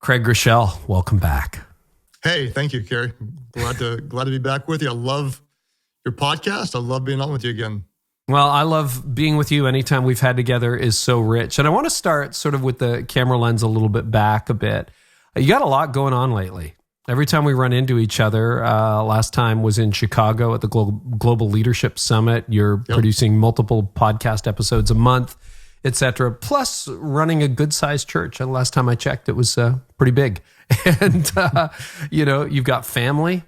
Craig Groeschel, welcome back. Hey, thank you, Kerry. Glad to be back with you. I love your podcast. I love being on with you again. Well, I love being with you. Anytime we've had together is so rich. And I want to start sort of with the camera lens a little bit back a bit. You got a lot going on lately. Every time we run into each other, last time was in Chicago at the Global Leadership Summit. You're producing multiple podcast episodes a month, et cetera, plus running a good-sized church. And last time I checked, it was pretty big. And, you've got family,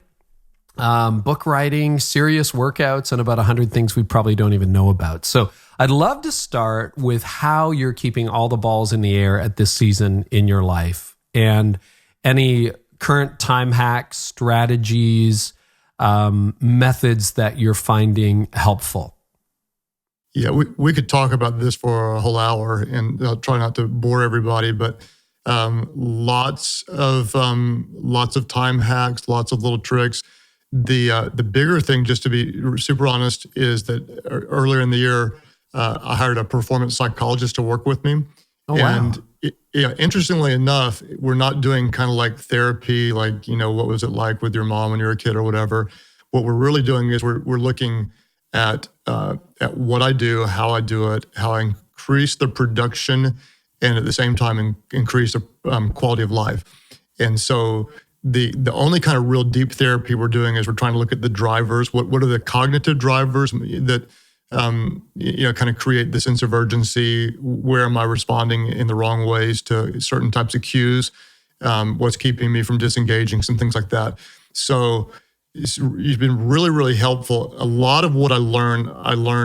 book writing, serious workouts, and about 100 things we probably don't even know about. So I'd love to start with how you're keeping all the balls in the air at this season in your life and any current time hacks, strategies, methods that you're finding helpful. Yeah, we could talk about this for a whole hour, and I'll try not to bore everybody, but lots of time hacks, lots of little tricks. The bigger thing, just to be super honest, is that earlier in the year, I hired a performance psychologist to work with me. Oh, wow. And interestingly enough, we're not doing kind of like therapy, like, what was it like with your mom when you were a kid or whatever. What we're really doing is we're looking at what I do, how I do it, how I increase the production, and at the same time increase the quality of life. And so the only kind of real deep therapy we're doing is we're trying to look at the drivers. What are the cognitive drivers that kind of create the sense of urgency? Where am I responding in the wrong ways to certain types of cues? What's keeping me from disengaging? Some things like that. So it's been really, really helpful. A lot of what I learn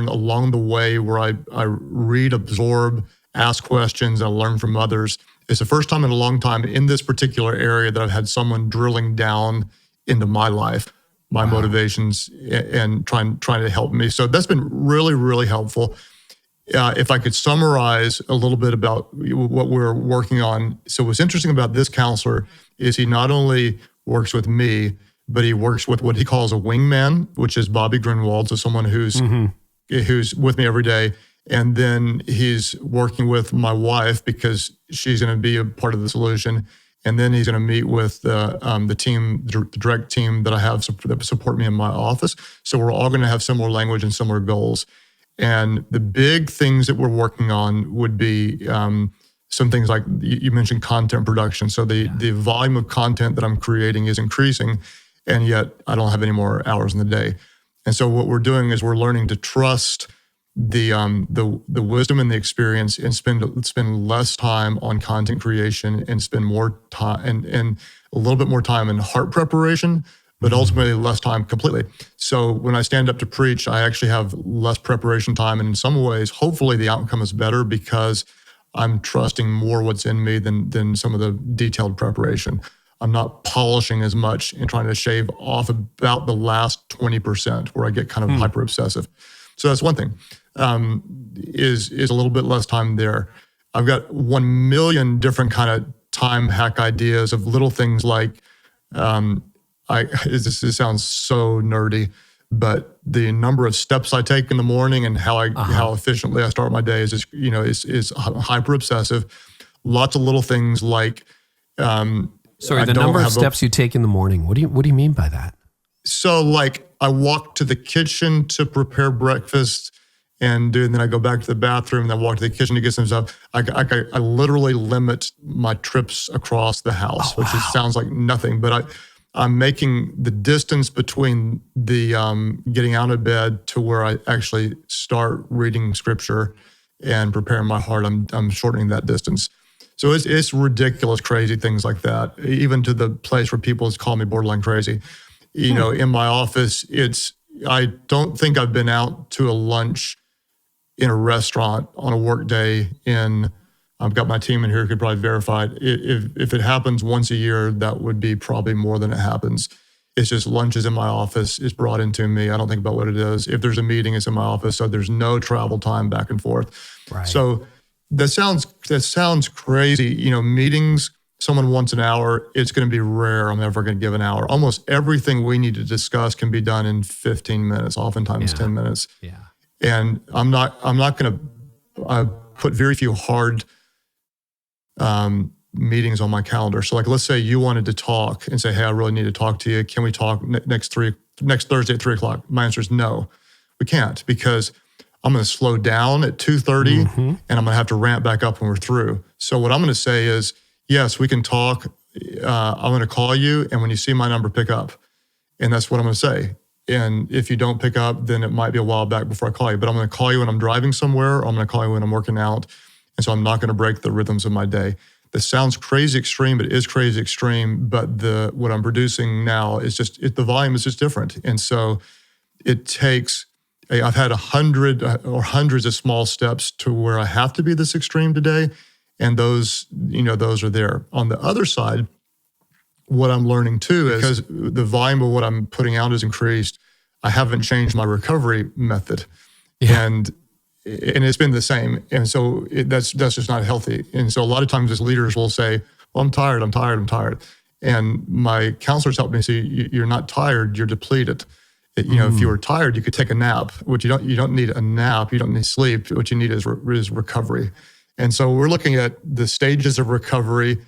along the way, where I read, absorb, ask questions, and learn from others. It's the first time in a long time in this particular area that I've had someone drilling down into my life, my motivations, and trying to help me. So that's been really, really helpful. If I could summarize a little bit about what we're working on. So what's interesting about this counselor is he not only works with me, but he works with what he calls a wingman, which is Bobby Grunwald, so someone who's with me every day. And then he's working with my wife because she's going to be a part of the solution. And then he's going to meet with the team, the direct team that I have that support me in my office. So we're all going to have similar language and similar goals. And the big things that we're working on would be some things like you mentioned content production. So the volume of content that I'm creating is increasing, and yet I don't have any more hours in the day. And so what we're doing is we're learning to trust the wisdom and the experience, and spend less time on content creation and spend more time and a little bit more time in heart preparation, but ultimately less time completely. So when I stand up to preach, I actually have less preparation time, and in some ways, hopefully the outcome is better because I'm trusting more what's in me than some of the detailed preparation. I'm not polishing as much and trying to shave off about the last 20% where I get kind of hyper obsessive. So that's one thing. Is a little bit less time there. I've got 1 million different kind of time hack ideas of little things like, this sounds so nerdy, but the number of steps I take in the morning and how efficiently I start my day is hyper obsessive. Lots of little things like, sorry, the number of steps you take in the morning. What do you mean by that? So like I walk to the kitchen to prepare breakfast, and then I go back to the bathroom, and then walk to the kitchen to get some stuff. I literally limit my trips across the house, which sounds like nothing, but I'm making the distance between the getting out of bed to where I actually start reading scripture and preparing my heart. I'm shortening that distance. So it's ridiculous, crazy things like that, even to the place where people call me borderline crazy. In my office, I don't think I've been out to a lunch in a restaurant on a work day I've got my team in here who could probably verify it. If it happens once a year, that would be probably more than it happens. It's just lunches in my office. It's brought into me. I don't think about what it is. If there's a meeting, it's in my office. So there's no travel time back and forth. Right. So that sounds crazy. Meetings, someone wants an hour. It's going to be rare I'm ever going to give an hour. Almost everything we need to discuss can be done in 15 minutes, oftentimes 10 minutes. Yeah. And I'm not going to put very few hard meetings on my calendar. So like, let's say you wanted to talk and say, hey, I really need to talk to you. Can we talk next Thursday at 3:00? My answer is no, we can't, because I'm going to slow down at 2:30 and I'm going to have to ramp back up when we're through. So what I'm going to say is, yes, we can talk. I'm going to call you. And when you see my number, pick up. And that's what I'm going to say. And if you don't pick up, then it might be a while back before I call you. But I'm going to call you when I'm driving somewhere, or I'm going to call you when I'm working out. And so I'm not going to break the rhythms of my day. This sounds crazy extreme, but it is crazy extreme. But what I'm producing now is just, the volume is just different. And so it takes, I've had 100 or hundreds of small steps to where I have to be this extreme today. And those are there. On the other side, what I'm learning too is, because the volume of what I'm putting out has increased, I haven't changed my recovery method. Yeah. And it's been the same. And so that's just not healthy. And so a lot of times as leaders will say, well, I'm tired. And my counselors help me say, you're not tired, you're depleted. If you were tired, you could take a nap. What you don't need a nap, you don't need sleep. What you need is recovery. And so we're looking at the stages of recovery.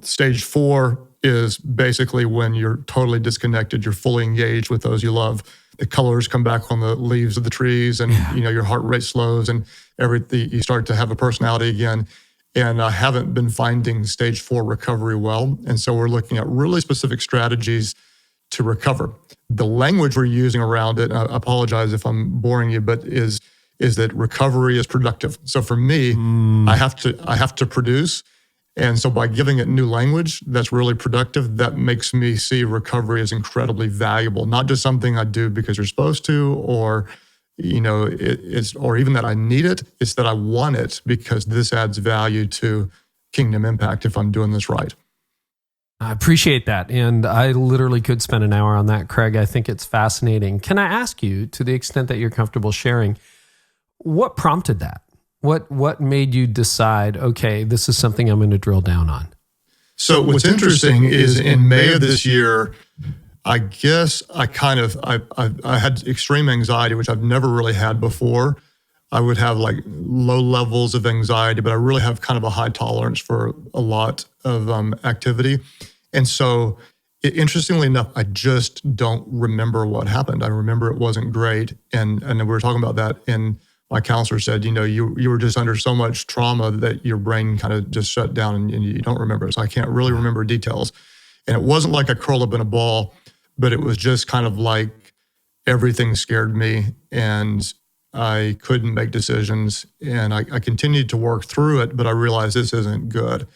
Stage 4 is basically when you're totally disconnected, you're fully engaged with those you love. The colors come back on the leaves of the trees, and your heart rate slows, and everything, you start to have a personality again. And I haven't been finding stage 4 recovery well. And so we're looking at really specific strategies to recover. The language we're using around it, and I apologize if I'm boring you, but is that recovery is productive. So for me, I have to produce. And so by giving it new language that's really productive, that makes me see recovery as incredibly valuable, not just something I do because you're supposed to, or or even that I need it. It's that I want it because this adds value to kingdom impact if I'm doing this right. I appreciate that. And I literally could spend an hour on that, Craig. I think it's fascinating. Can I ask you, to the extent that you're comfortable sharing, what prompted that? What made you decide, okay, this is something I'm going to drill down on? So what's interesting is in May of this year, I guess I had extreme anxiety, which I've never really had before. I would have like low levels of anxiety, but I really have kind of a high tolerance for a lot of activity. And so interestingly enough, I just don't remember what happened. I remember it wasn't great. And we were talking about that, and my counselor said, you were just under so much trauma that your brain kind of just shut down and you don't remember it. So I can't really remember details. And it wasn't like I curled up in a ball, but it was just kind of like everything scared me and I couldn't make decisions. And I continued to work through it, but I realized this isn't good.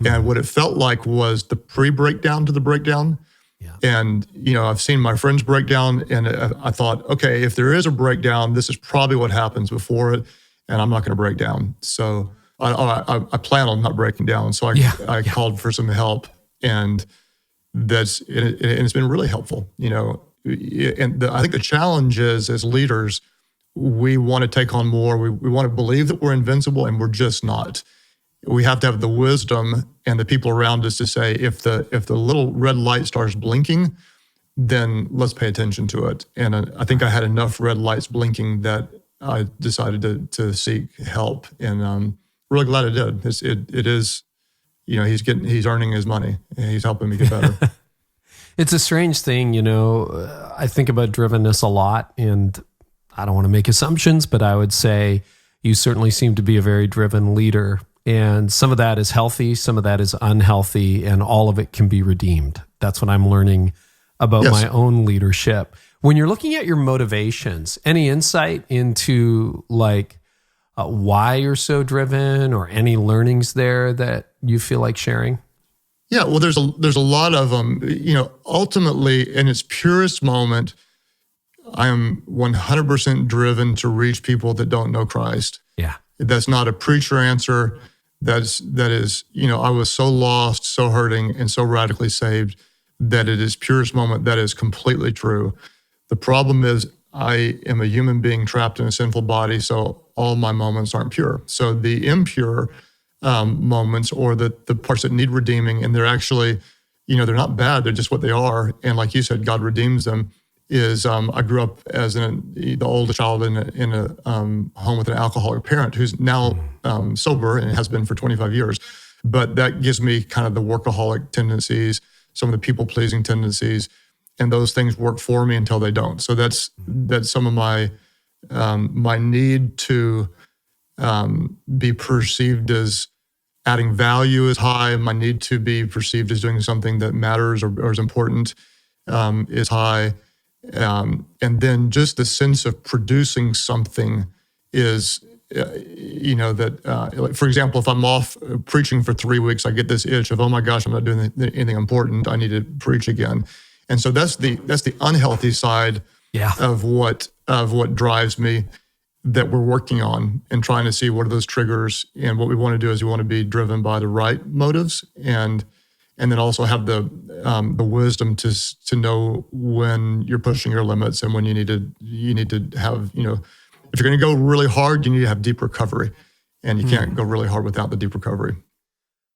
And what it felt like was the pre-breakdown to the breakdown. Yeah. And, I've seen my friends break down, and I thought, okay, if there is a breakdown, this is probably what happens before it, and I'm not going to break down. So I plan on not breaking down. So I called for some help, and it's been really helpful, And I think the challenge is, as leaders, we want to take on more. We want to believe that we're invincible, and we're just not. We have to have the wisdom and the people around us to say, if the little red light starts blinking, then let's pay attention to it. And I think I had enough red lights blinking that I decided to seek help, and I'm really glad I did. It is, he's earning his money and he's helping me get better. It's a strange thing, I think about drivenness a lot, and I don't want to make assumptions, but I would say you certainly seem to be a very driven leader. And some of that is healthy, some of that is unhealthy, and all of it can be redeemed. That's what I'm learning about my own leadership. When you're looking at your motivations, any insight into why you're so driven, or any learnings there that you feel like sharing? Yeah, well, there's a lot of them. Ultimately, in its purest moment, I am 100% driven to reach people that don't know Christ. Yeah. That's not a preacher answer. That is, I was so lost, so hurting, and so radically saved that it is purest moment. That is completely true. The problem is I am a human being trapped in a sinful body, so all my moments aren't pure. So the impure moments, or the parts that need redeeming, and they're actually, they're not bad, they're just what they are. And like you said, God redeems them. I grew up as the oldest child in a home with an alcoholic parent who's now sober and has been for 25 years. but that gives me kind of the workaholic tendencies, some of the people-pleasing tendencies, and those things work for me until they don't. So that's some of my my need to be perceived as adding value is high. My need to be perceived as doing something that matters or is important is high. And then just the sense of producing something is, like, for example, if I'm off preaching for 3 weeks, I get this itch of, oh my gosh, I'm not doing anything important. I need to preach again. And so that's the unhealthy side of what drives me, that we're working on and trying to see what are those triggers. And what we want to do is we want to be driven by the right motives, and then also have the wisdom to know when you're pushing your limits and when you need to have, if you're going to go really hard, you need to have deep recovery, and you can't go really hard without the deep recovery.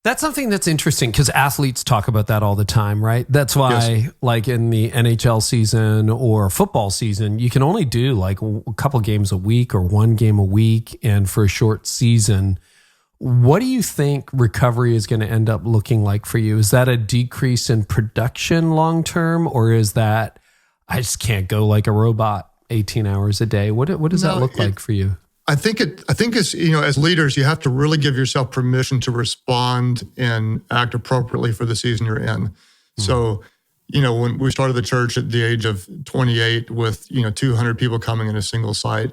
That's something that's interesting because athletes talk about that all the time, right? That's why, like in the NHL season or football season, you can only do like a couple games a week or one game a week. And for a short season, what do you think recovery is going to end up looking like for you? Is that a decrease in production long term, or is that I just can't go like a robot 18 hours a day? What does that look like for you? I think it's, as leaders, you have to really give yourself permission to respond and act appropriately for the season you're in. So, when we started the church at the age of 28 with, 200 people coming in a single site,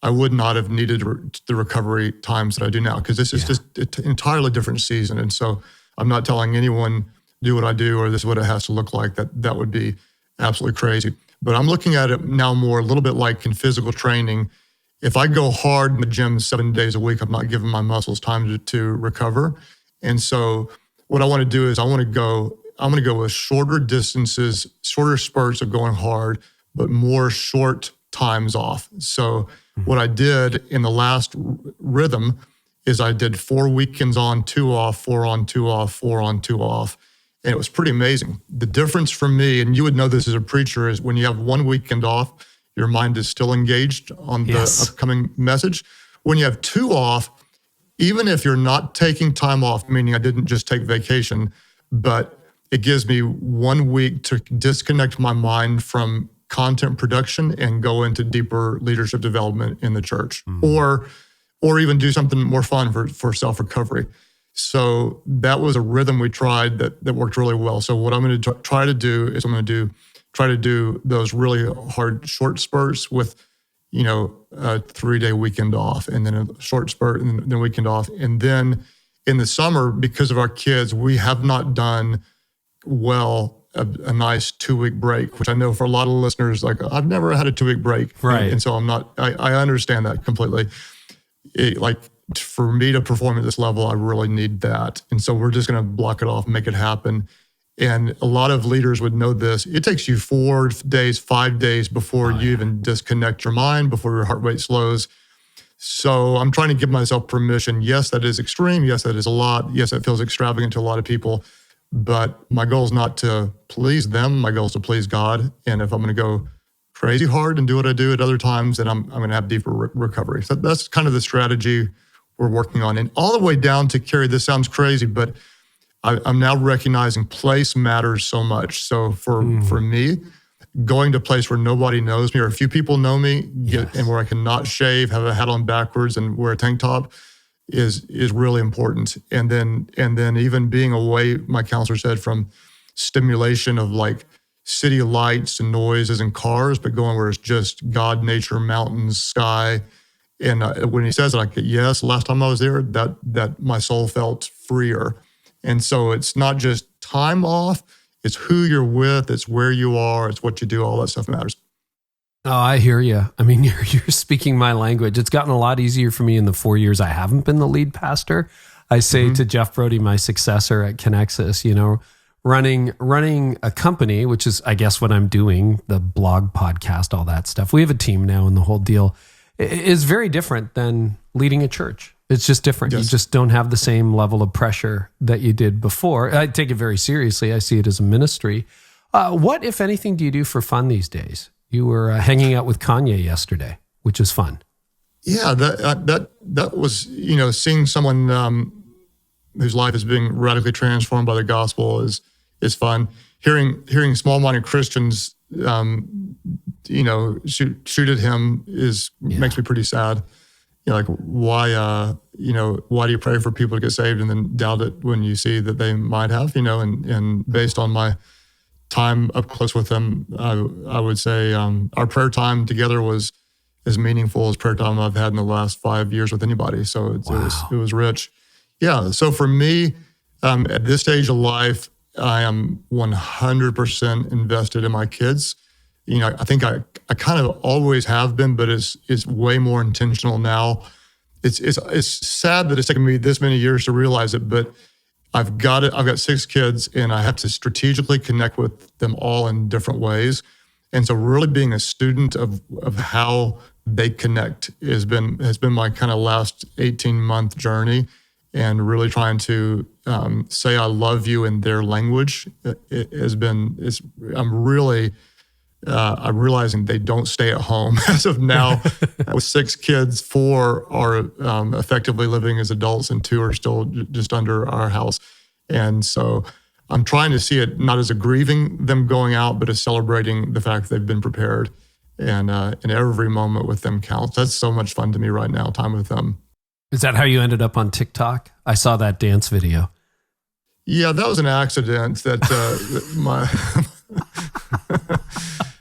I would not have needed the recovery times that I do now, because this is just an entirely different season. And so I'm not telling anyone do what I do or this is what it has to look like. That would be absolutely crazy. But I'm looking at it now more a little bit like in physical training. If I go hard in the gym 7 days a week, I'm not giving my muscles time to recover. And so what I want to do is I'm going to go with shorter distances, shorter spurts of going hard, but more short times off. So what I did in the last rhythm is I did 4 weekends on, 2 off, 4 on, 2 off, 4 on, 2 off. And it was pretty amazing. The difference for me, and you would know this as a preacher, is when you have 1 weekend off, your mind is still engaged on the upcoming message. When you have 2 off, even if you're not taking time off, meaning I didn't just take vacation, but it gives me 1 week to disconnect my mind from content production and go into deeper leadership development in the church, or even do something more fun for self-recovery. So that was a rhythm we tried that worked really well. So what I'm going to try to do is try to do those really hard short spurts with, a 3-day weekend off, and then a short spurt and then a weekend off. And then in the summer, because of our kids, we have not done well a nice 2-week break, which I know for a lot of listeners, like, I've never had a 2-week break. Right. And so I understand that completely. For me to perform at this level, I really need that. And so we're just going to block it off and make it happen. And a lot of leaders would know this. It takes you 4 days, 5 days before you even disconnect your mind, before your heart rate slows. So I'm trying to give myself permission. Yes, that is extreme. Yes, that is a lot. Yes, that feels extravagant to a lot of people. But my goal is not to please them. My goal is to please God. And if I'm going to go crazy hard and do what I do at other times, then I'm going to have deeper recovery. So that's kind of the strategy we're working on. And all the way down to, Kerry, this sounds crazy, but I'm now recognizing place matters so much. So for me, going to a place where nobody knows me or a few people know me, and where I can not shave, have a hat on backwards, and wear a tank top is really important. And then even being away, my counselor said, from stimulation of like city lights and noises and cars, but going where it's just God, nature, mountains, sky. And when he says it, I get, yes, last time I was there, that my soul felt freer. And so it's not just time off, it's who you're with, it's where you are, it's what you do, all that stuff matters. Oh, I hear you. I mean, you're speaking my language. It's gotten a lot easier for me in the 4 years I haven't been the lead pastor. I say to Jeff Brody, my successor at Connexus, running a company, which is, I guess, what I'm doing, the blog, podcast, all that stuff. We have a team now, and the whole deal is very different than leading a church. It's just different. Yes. You just don't have the same level of pressure that you did before. I take it very seriously. I see it as a ministry. What, if anything, do you do for fun these days? You were hanging out with Kanye yesterday, which is fun. Yeah, that was, seeing someone whose life is being radically transformed by the gospel is fun. Hearing small-minded Christians, shoot at him makes me pretty sad. Like why do you pray for people to get saved and then doubt it when you see that they might have, and based on my time up close with them, I would say our prayer time together was as meaningful as prayer time I've had in the last 5 years with anybody. So it was rich. Yeah. So for me, at this stage of life, I am 100% invested in my kids. I think I kind of always have been, but it's way more intentional now. It's sad that it's taken me this many years to realize it, but I've got it. I've got 6 kids, and I have to strategically connect with them all in different ways. And so, really being a student of how they connect has been my kind of last 18-month journey, and really trying to say I love you in their language. I'm realizing they don't stay at home as of now. With 6 kids, 4 are effectively living as adults, and 2 are still just under our house. And so I'm trying to see it not as a grieving them going out, but as celebrating the fact that they've been prepared. And every moment with them counts. That's so much fun to me right now, time with them. Is that how you ended up on TikTok? I saw that dance video. Yeah, that was an accident that my...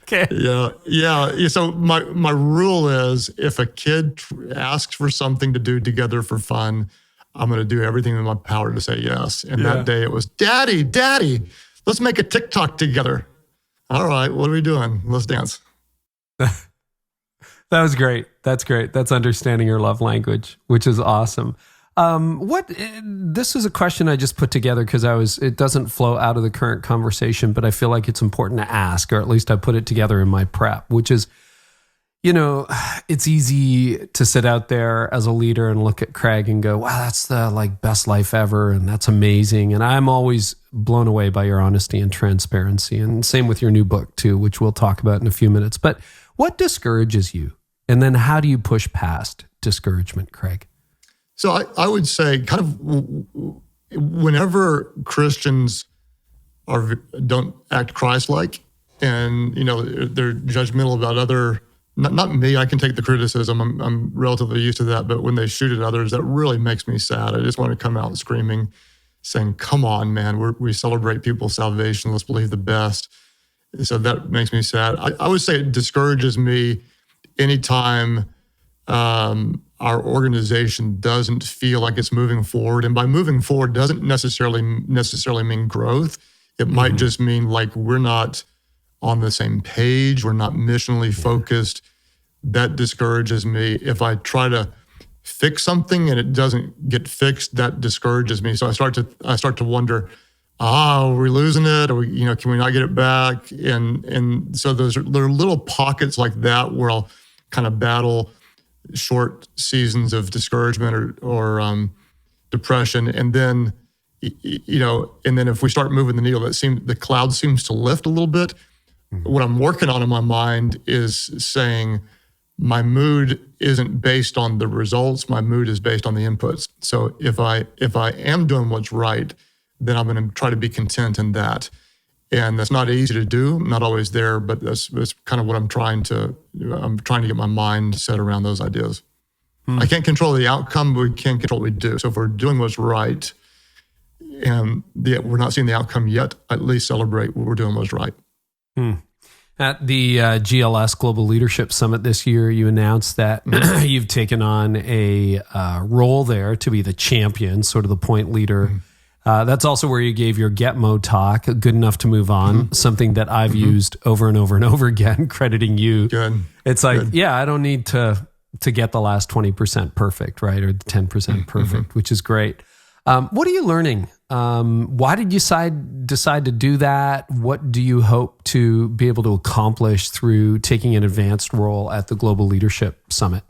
Okay. Yeah. So my rule is, if a kid asks for something to do together for fun, I'm going to do everything in my power to say yes. And that day it was, Daddy, let's make a TikTok together. All right, what are we doing? Let's dance. That was great. That's great. That's understanding your love language, which is awesome. This is a question I just put together because it doesn't flow out of the current conversation, but I feel like it's important to ask, or at least I put it together in my prep, which is, it's easy to sit out there as a leader and look at Craig and go, wow, that's the best life ever. And that's amazing. And I'm always blown away by your honesty and transparency. And same with your new book too, which we'll talk about in a few minutes. But what discourages you? And then how do you push past discouragement, Craig? So I would say, kind of, whenever Christians don't act Christ-like, and they're judgmental about other, not me, I can take the criticism. I'm relatively used to that, but when they shoot at others, that really makes me sad. I just want to come out screaming, saying, "Come on, man! We celebrate people's salvation. Let's believe the best." So that makes me sad. I would say it discourages me anytime our organization doesn't feel like it's moving forward. And by moving forward doesn't necessarily mean growth. It might just mean we're not on the same page. We're not missionally focused. That discourages me. If I try to fix something and it doesn't get fixed, that discourages me. So I start to wonder, are we losing it? Or can we not get it back? And so there are little pockets like that where I'll kind of battle short seasons of discouragement or depression, and then if we start moving the needle, the cloud seems to lift a little bit. What I'm working on in my mind is saying my mood isn't based on the results. My mood is based on the inputs. So if I am doing what's right, then I'm going to try to be content in that. And that's not easy to do. I'm not always there, but that's kind of what I'm trying to get my mind set around those ideas. I can't control the outcome, but we can control what we do. So if we're doing what's right and we're not seeing the outcome yet, at least celebrate what we're doing what's right. At the GLS Global Leadership Summit this year, you announced that you've taken on a role there to be the champion, sort of the point leader. That's also where you gave your Getmo talk, Good Enough to Move On, something that I've used over and over and over again, crediting you. Good. It's I don't need to get the last 20% perfect, right? Or the 10% perfect, which is great. What are you learning? Why did you decide to do that? What do you hope to be able to accomplish through taking an advanced role at the Global Leadership Summit?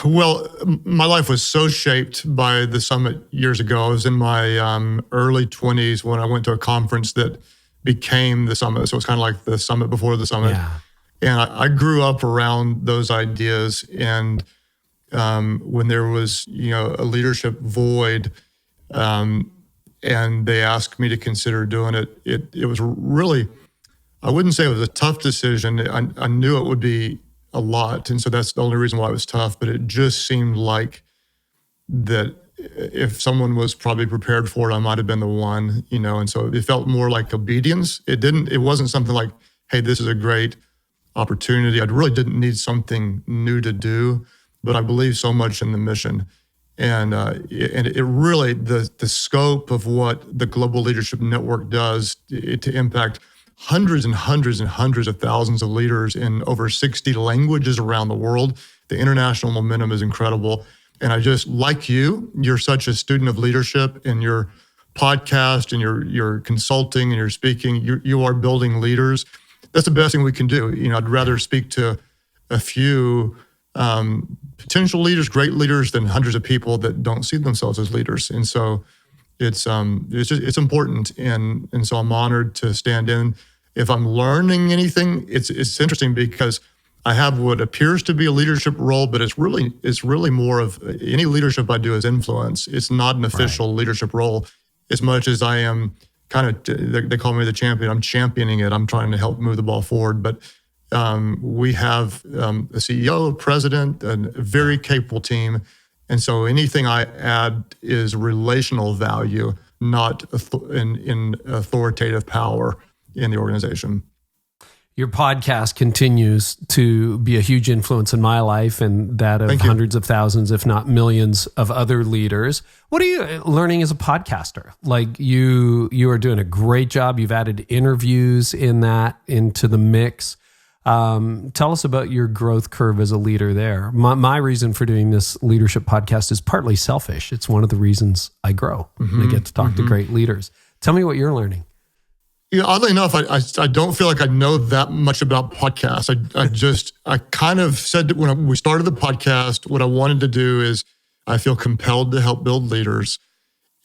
Well, my life was so shaped by the summit years ago. I was in my early 20s when I went to a conference that became the summit. So it's kind of like the summit before the summit. Yeah. And I grew up around those ideas. And when there was, a leadership void, and they asked me to consider doing it. It was really, I wouldn't say it was a tough decision. I knew it would be a lot, and so that's the only reason why it was tough. But it just seemed like that if someone was probably prepared for it, I might have been the one, And so it felt more like obedience. It wasn't something like, hey, this is a great opportunity. I really didn't need something new to do, but I believe so much in the mission. And it really, the scope of what the Global Leadership Network does to impact hundreds and hundreds and hundreds of thousands of leaders in over 60 languages around the world. The international momentum is incredible. And I just, like you're such a student of leadership in your podcast and your consulting and your speaking. You are building leaders. That's the best thing we can do. I'd rather speak to a few potential leaders, great leaders, than hundreds of people that don't see themselves as leaders. And so it's important. And so I'm honored to stand in. If I'm learning anything, it's interesting because I have what appears to be a leadership role, but it's really more of any leadership I do is influence. It's not an official leadership role as much as I am kind of, they call me the champion. I'm championing it. I'm trying to help move the ball forward. But we have a CEO, president, a very capable team. And so anything I add is relational value, not in authoritative power in the organization. Your podcast continues to be a huge influence in my life and that of hundreds of thousands, if not millions of other leaders. What are you learning as a podcaster? Like you are doing a great job. You've added interviews into the mix. Tell us about your growth curve as a leader there. My reason for doing this leadership podcast is partly selfish. It's one of the reasons I grow. I get to talk to great leaders. Tell me what you're learning. Oddly enough, I don't feel like I know that much about podcasts. I kind of said that when we started the podcast, what I wanted to do is I feel compelled to help build leaders,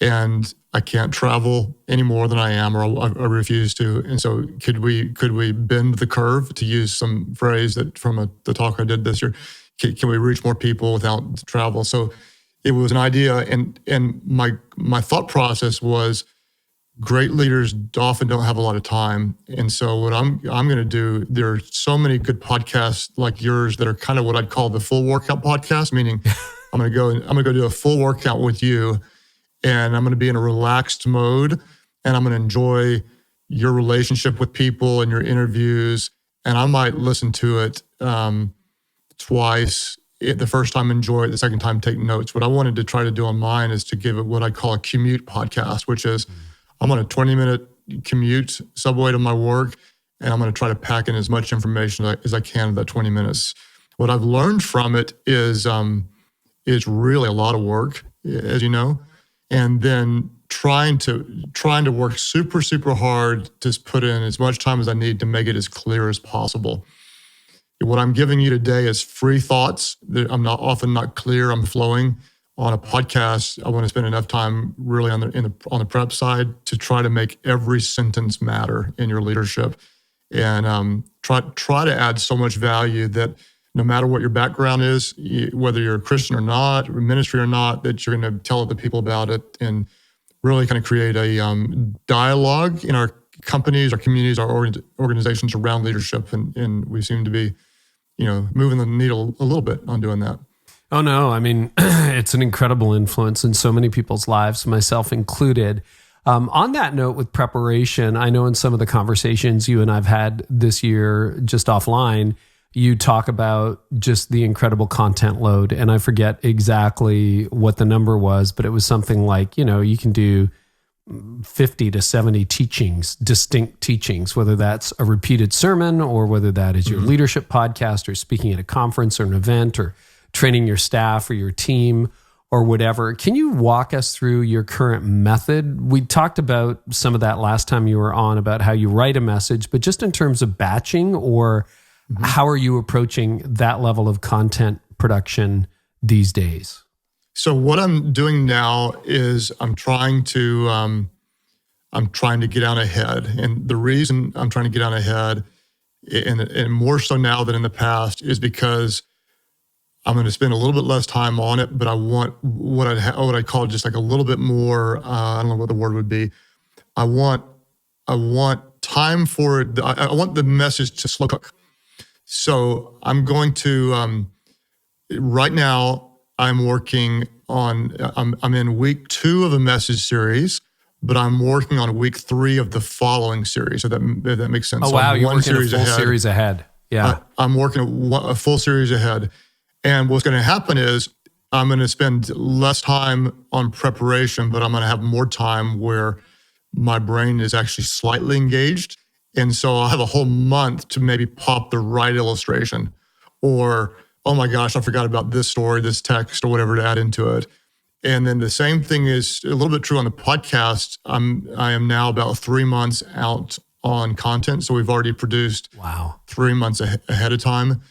and I can't travel any more than I am, or I refuse to. And so could we bend the curve, to use some phrase that from the talk I did this year? Can we reach more people without travel? So it was an idea, and my thought process was, great leaders often don't have a lot of time. And so what I'm going to do, there are so many good podcasts like yours that are kind of what I'd call the full workout podcast, meaning I'm going to go do a full workout with you, and I'm going to be in a relaxed mode, and I'm going to enjoy your relationship with people and your interviews. And I might listen to it twice. The first time, enjoy it. The second time, take notes. What I wanted to try to do on mine is to give it what I call a commute podcast, which is I'm on a 20-minute commute subway to my work, and I'm going to try to pack in as much information as I can in that 20 minutes. What I've learned from it is really a lot of work, as you know, and then trying to work super, super hard to put in as much time as I need to make it as clear as possible. What I'm giving you today is free thoughts. I'm often not clear. I'm flowing. On a podcast, I want to spend enough time really on the prep side to try to make every sentence matter in your leadership, and try to add so much value that no matter what your background is, whether you're a Christian or not, or ministry or not, that you're going to tell other people about it, and really kind of create a dialogue in our companies, our communities, our organizations around leadership, and we seem to be, moving the needle a little bit on doing that. Oh, no. I mean, it's an incredible influence in so many people's lives, myself included. On that note, with preparation, I know in some of the conversations you and I've had this year just offline, you talk about just the incredible content load. And I forget exactly what the number was, but it was something like, you can do 50 to 70 distinct teachings, whether that's a repeated sermon or whether that is your leadership podcast or speaking at a conference or an event or training your staff or your team or whatever. Can you walk us through your current method? We talked about some of that last time you were on, about how you write a message, but just in terms of batching, or how are you approaching that level of content production these days? So what I'm doing now is I'm trying to get out ahead. And the reason I'm trying to get out ahead, and more so now than in the past, is because I'm going to spend a little bit less time on it, but I want what I'd call just like a little bit more, I don't know what the word would be. I want time for it. I want the message to slow cook. So I'm going to, right now I'm working on, I'm in week 2 of a message series, but I'm working on week 3 of the following series. So that makes sense. Oh, wow. You're working a full series ahead. Yeah. I'm working a full series ahead. And what's going to happen is I'm going to spend less time on preparation, but I'm going to have more time where my brain is actually slightly engaged. And so I'll have a whole month to maybe pop the right illustration, or, oh my gosh, I forgot about this story, this text, or whatever to add into it. And then the same thing is a little bit true on the podcast. I am now about 3 months out on content. So we've already produced 3 months ahead of time.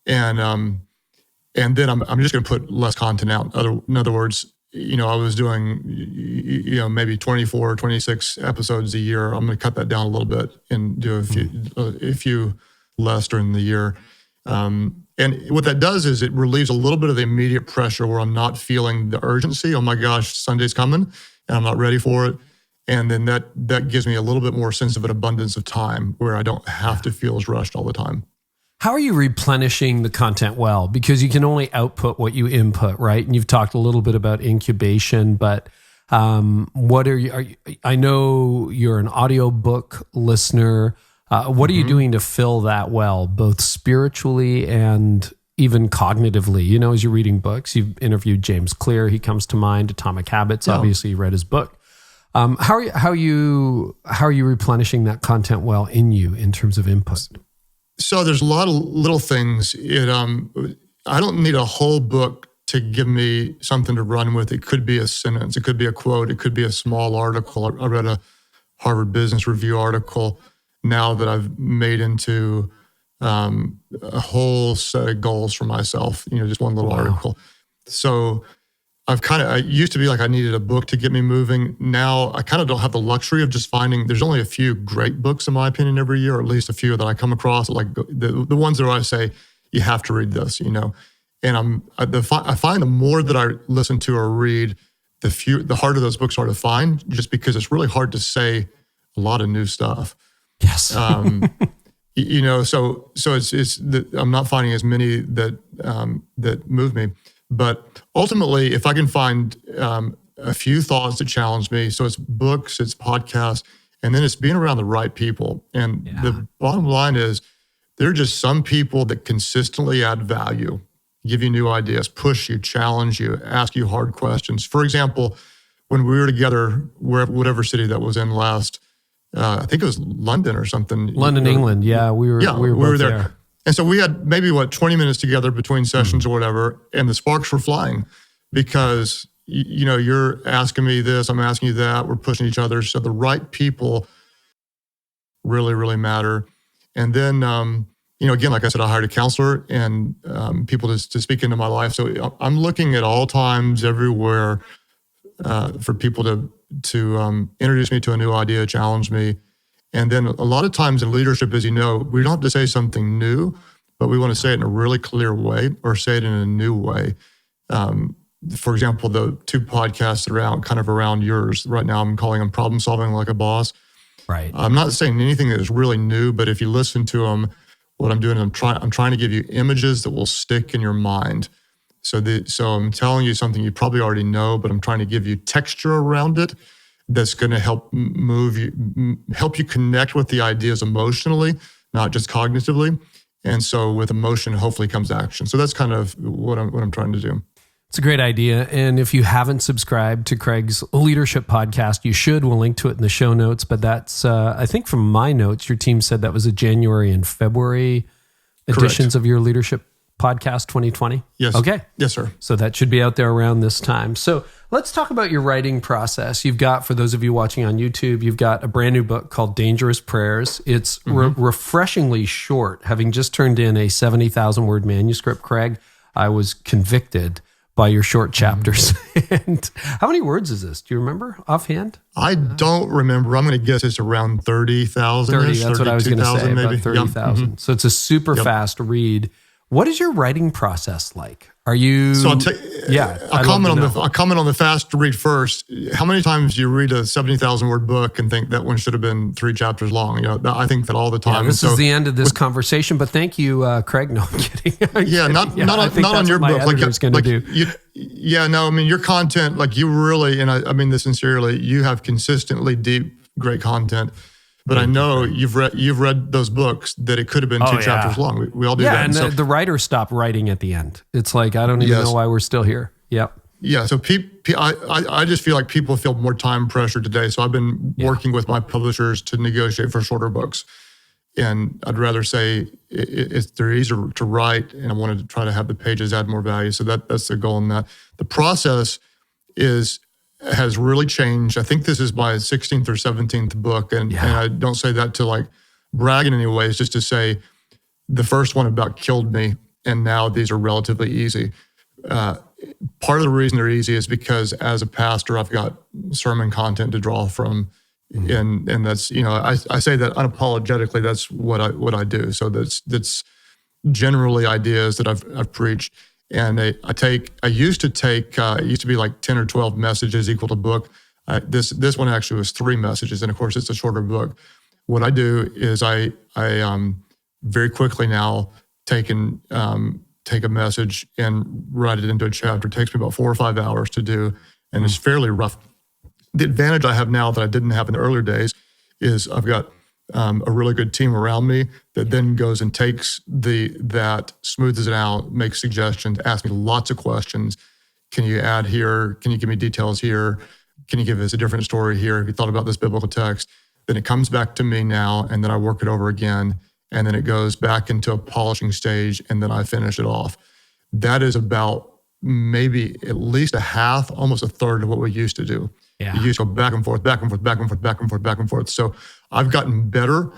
And then I'm just going to put less content out. In other words, I was doing, maybe 24 or 26 episodes a year. I'm going to cut that down a little bit and do a few less during the year. And what that does is it relieves a little bit of the immediate pressure where I'm not feeling the urgency. Oh my gosh, Sunday's coming and I'm not ready for it. And then that gives me a little bit more sense of an abundance of time where I don't have to feel as rushed all the time. How are you replenishing the content well? Because you can only output what you input, right? And you've talked a little bit about incubation, but what are you? I know you're an audiobook listener. What are you doing to fill that well, both spiritually and even cognitively? As you're reading books, you've interviewed James Clear. He comes to mind. Atomic Habits. Yeah. Obviously, you read his book. How are you replenishing that content well in you in terms of input? So there's a lot of little things. I don't need a whole book to give me something to run with. It could be a sentence. It could be a quote. It could be a small article. I read a Harvard Business Review article now that I've made into a whole set of goals for myself, just one little article. So I used to be like I needed a book to get me moving. Now I kind of don't have the luxury of just finding, there's only a few great books in my opinion every year, or at least a few that I come across, like the ones that I say, you have to read this, And I find the more that I listen to or read, the harder those books are to find, just because it's really hard to say a lot of new stuff. Yes. So it's I'm not finding as many that move me. But ultimately, if I can find a few thoughts that challenge me, so it's books, it's podcasts, and then it's being around the right people. And the bottom line is there are just some people that consistently add value, give you new ideas, push you, challenge you, ask you hard questions. For example, when we were together, whatever city that was in last, I think it was London or something. London, England. Yeah, we were both there. And so we had maybe 20 minutes together between sessions or whatever, and the sparks were flying because, you're asking me this, I'm asking you that, we're pushing each other. So the right people really, really matter. And then, again, like I said, I hired a counselor and people to speak into my life. So I'm looking at all times, everywhere, for people to introduce me to a new idea, challenge me. And then a lot of times in leadership, as you know, we don't have to say something new, but we want to say it in a really clear way or say it in a new way. For example, the 2 podcasts that are around yours right now, I'm calling them Problem Solving Like a Boss. Right. I'm not saying anything that is really new, but if you listen to them, what I'm doing is I'm trying to give you images that will stick in your mind. So I'm telling you something you probably already know, but I'm trying to give you texture around it that's going to help you connect with the ideas emotionally, not just cognitively. And so with emotion, hopefully comes action. So that's kind of what I'm trying to do. It's a great idea. And if you haven't subscribed to Craig's leadership podcast, you should. We'll link to it in the show notes. But that's, I think from my notes, your team said that was a January and February editions of your leadership podcast 2020? Yes. Okay. Yes, sir. So that should be out there around this time. So let's talk about your writing process. You've got, for those of you watching on YouTube, you've got a brand new book called Dangerous Prayers. It's refreshingly short. Having just turned in a 70,000 word manuscript, Craig, I was convicted by your short chapters. And how many words is this? Do you remember offhand? I don't remember. I'm going to guess it's around 30,000. 30, that's what I was going to say, maybe. about 30,000. So it's a super fast read. What is your writing process like? Are you? So I'll comment on the fast to read first. How many times do you read a 70,000 word book and think that one should have been 3 chapters long? I think that all the time. Yeah, this is the end of this conversation, but thank you, Craig. No, I'm kidding. Not on your book. Your content, like you really, and I mean this sincerely, you have consistently deep, great content. But I know you've read those books that it could have been 2 chapters long. We all do that. Yeah, and the writer stopped writing at the end. It's like, I don't even know why we're still here. Yep. Yeah, so I just feel like people feel more time pressure today. So I've been working with my publishers to negotiate for shorter books. And I'd rather say they're easier to write, and I wanted to try to have the pages add more value. So that's the goal in that. The process has really changed. I think this is my 16th or 17th book. And I don't say that to like brag in any way. It's just to say the first one about killed me. And now these are relatively easy. Part of the reason they're easy is because as a pastor, I've got sermon content to draw from. And that's, I say that unapologetically, that's what I do. So that's generally ideas that I've preached. And it used to be like 10 or 12 messages equal to book. This one actually was 3 messages. And of course, it's a shorter book. What I do is I very quickly now take a message and write it into a chapter. It takes me about 4 or 5 hours to do, and it's fairly rough. The advantage I have now that I didn't have in the earlier days is I've got a really good team around me that then goes and takes that, smooths it out, makes suggestions, asks me lots of questions. Can you add here? Can you give me details here? Can you give us a different story here? Have you thought about this biblical text? Then it comes back to me now, and then I work it over again, and then it goes back into a polishing stage, and then I finish it off. That is about maybe at least a half, almost a third of what we used to do. Yeah. You used to go back and forth, back and forth, back and forth, back and forth, back and forth. So I've gotten better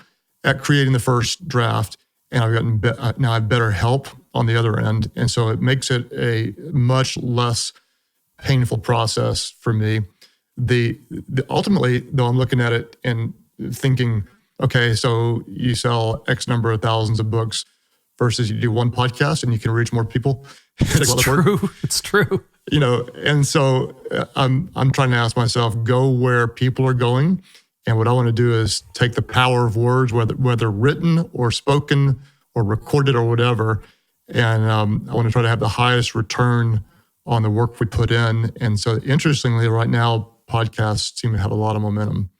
at creating the first draft, and I've gotten now I have better help on the other end. And so it makes it a much less painful process for me. The ultimately, though, I'm looking at it and thinking, okay, so you sell X number of thousands of books versus you do one podcast and you can reach more people. It's true. It's true. And so I'm trying to ask myself, go where people are going. And what I want to do is take the power of words, whether written or spoken or recorded or whatever. And I want to try to have the highest return on the work we put in. And so interestingly, right now, podcasts seem to have a lot of momentum.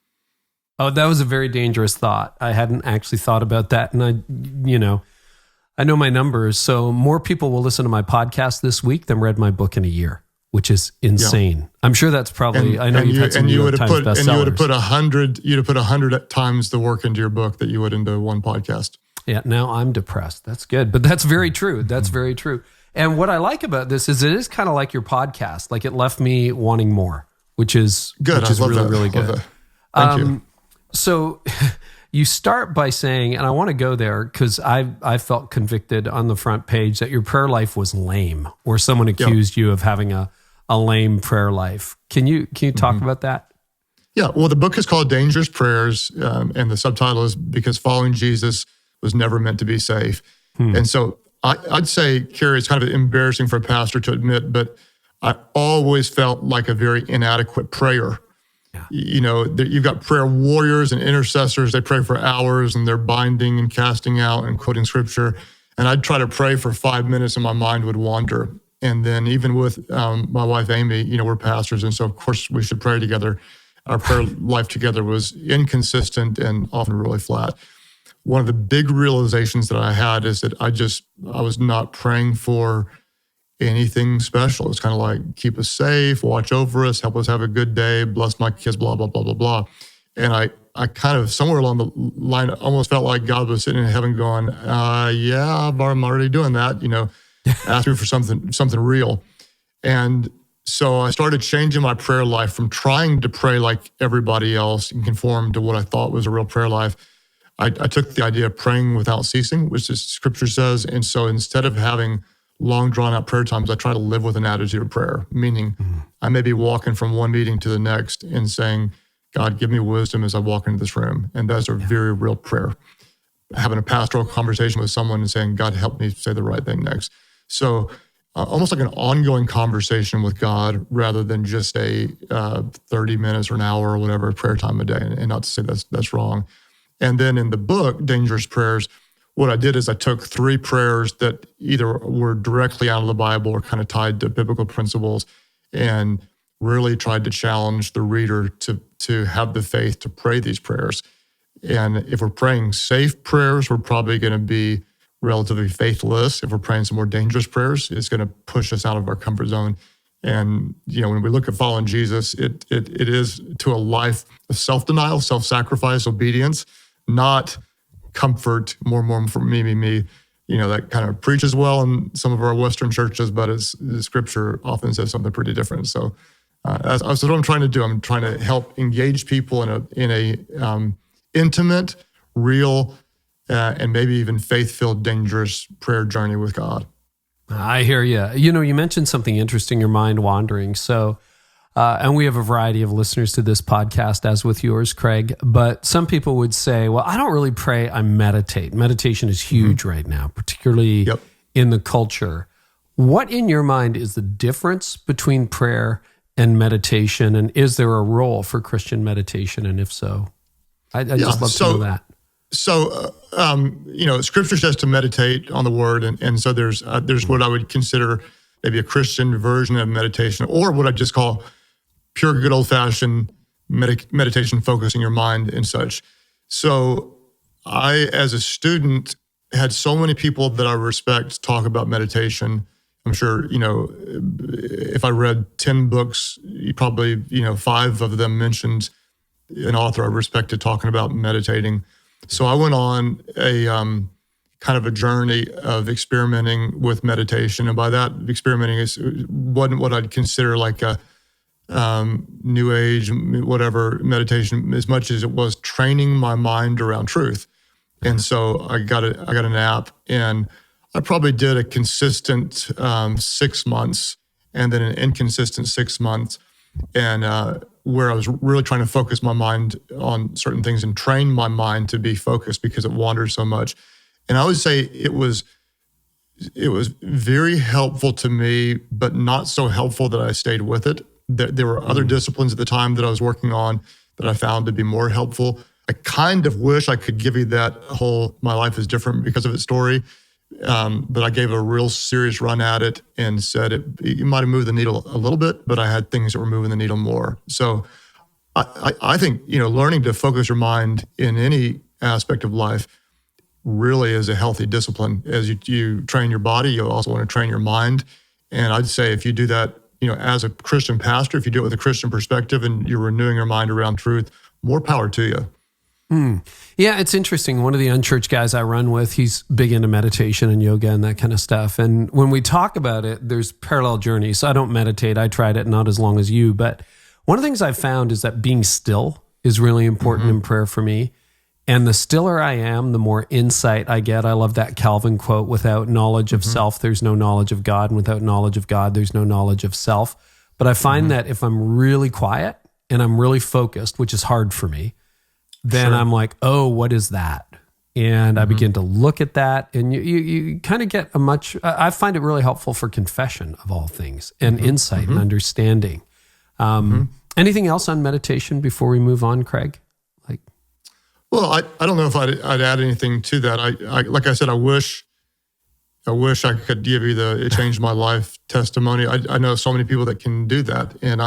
Oh, that was a very dangerous thought. I hadn't actually thought about that. And I know my numbers. So more people will listen to my podcast this week than read my book in a year, which is insane. Yeah. I'm sure that's probably, I know you've had some New York Times bestsellers. And you would have put 100 times the work into your book that you would into one podcast. Yeah, now I'm depressed. That's good. But that's very true. That's very true. And what I like about this is it is kind of like your podcast. Like it left me wanting more, which is good. Which is really, really good. Thank you. So you start by saying, and I want to go there because I felt convicted on the front page that your prayer life was lame, or someone accused you of having a lame prayer life. Can you talk about that? Yeah. Well, the book is called Dangerous Prayers, and the subtitle is Because Following Jesus Was Never Meant to Be Safe. And so I'd say, Kerry, it's kind of embarrassing for a pastor to admit, but I always felt like a very inadequate prayer. Yeah. You've got prayer warriors and intercessors. They pray for hours and they're binding and casting out and quoting scripture. And I'd try to pray for 5 minutes and my mind would wander. And then even with my wife, Amy, we're pastors. And so of course we should pray together. Our prayer life together was inconsistent and often really flat. One of the big realizations that I had is that I was not praying for anything special. It's kind of like, keep us safe, watch over us, help us have a good day, bless my kids, blah, blah, blah, blah, blah. And I kind of, somewhere along the line, almost felt like God was sitting in heaven going, I'm already doing that, ask me for something real. And so I started changing my prayer life from trying to pray like everybody else and conform to what I thought was a real prayer life. I took the idea of praying without ceasing, which the scripture says. And so instead of having long drawn out prayer times, I try to live with an attitude of prayer, meaning I may be walking from one meeting to the next and saying, God, give me wisdom as I walk into this room. And that's a very real prayer. having a pastoral conversation with someone and saying, God, help me say the right thing next. So almost like an ongoing conversation with God rather than just a 30 minutes or an hour or whatever prayer time a day. And not to say that's wrong. And then in the book, Dangerous Prayers, what I did is I took 3 prayers that either were directly out of the Bible or kind of tied to biblical principles and really tried to challenge the reader to have the faith to pray these prayers. And if we're praying safe prayers, we're probably going to be relatively faithless. If we're praying some more dangerous prayers, it's going to push us out of our comfort zone. And, when we look at following Jesus, it is to a life of self-denial, self-sacrifice, obedience, not comfort, more for me. That kind of preaches well in some of our Western churches, but the scripture often says something pretty different. So that's what I'm trying to do. I'm trying to help engage people in a intimate, real, and maybe even faith-filled, dangerous prayer journey with God. I hear you. You mentioned something interesting, your mind wandering. So, and we have a variety of listeners to this podcast, as with yours, Craig. But some people would say, well, I don't really pray, I meditate. Meditation is huge right now, particularly in the culture. What in your mind is the difference between prayer and meditation? And is there a role for Christian meditation? And if so, I'd just love to know that. So, Scripture says to meditate on the Word, and so there's what I would consider maybe a Christian version of meditation, or what I just call pure, good old-fashioned meditation, focusing your mind and such. So, I, as a student, had so many people that I respect talk about meditation. I'm sure, if I read 10 books, probably 5 of them mentioned an author I respected talking about meditating. So I went on a kind of a journey of experimenting with meditation. And by that, experimenting wasn't what I'd consider like a new age, whatever meditation, as much as it was training my mind around truth. And so I got an app, and I probably did a consistent 6 months and then an inconsistent 6 months. And where I was really trying to focus my mind on certain things and train my mind to be focused because it wandered so much. And I would say it was very helpful to me, but not so helpful that I stayed with it. There were other disciplines at the time that I was working on that I found to be more helpful. I kind of wish I could give you that whole my life is different because of its story. But I gave a real serious run at it and said it might have moved the needle a little bit, but I had things that were moving the needle more. So I think, learning to focus your mind in any aspect of life really is a healthy discipline. As you train your body, you also want to train your mind. And I'd say if you do that, as a Christian pastor, if you do it with a Christian perspective and you're renewing your mind around truth, more power to you. Yeah, it's interesting. One of the unchurched guys I run with, he's big into meditation and yoga and that kind of stuff. And when we talk about it, there's parallel journeys. I don't meditate. I tried it, not as long as you. But one of the things I've found is that being still is really important in prayer for me. And the stiller I am, the more insight I get. I love that Calvin quote, without knowledge of self, there's no knowledge of God. And without knowledge of God, there's no knowledge of self. But I find that if I'm really quiet and I'm really focused, which is hard for me, then I'm like, oh, what is that? And I begin to look at that, and you kind of get I find it really helpful for confession of all things and insight and understanding. Anything else on meditation before we move on, Craig? Well, I don't know if I'd add anything to that. I like I said, I wish I could give you it changed my life testimony. I know so many people that can do that, and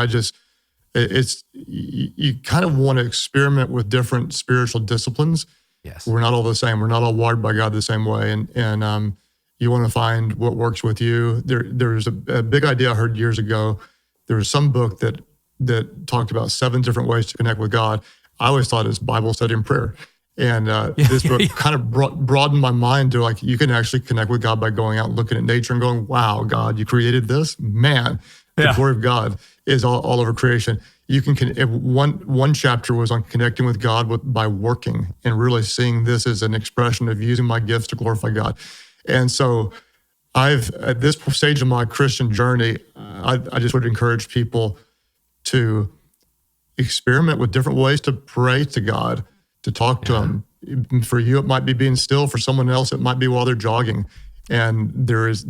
you kind of want to experiment with different spiritual disciplines. Yes. We're not all the same. We're not all wired by God the same way. And you want to find what works with you. There's a big idea I heard years ago. There was some book that talked about 7 different ways to connect with God. I always thought it was Bible study and prayer. And this book kind of broadened my mind to you can actually connect with God by going out and looking at nature and going, wow, God, you created this? Man, the glory of God is all over creation. You can one chapter was on connecting with God by working and really seeing this as an expression of using my gifts to glorify God. And so at this stage of my Christian journey, I just would encourage people to experiment with different ways to pray to God, to talk to Him, For you, it might be being still. For someone else, it might be while they're jogging. And there's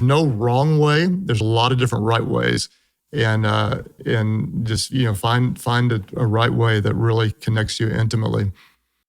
no wrong way. There's a lot of different right ways. And just, find a right way that really connects you intimately. Is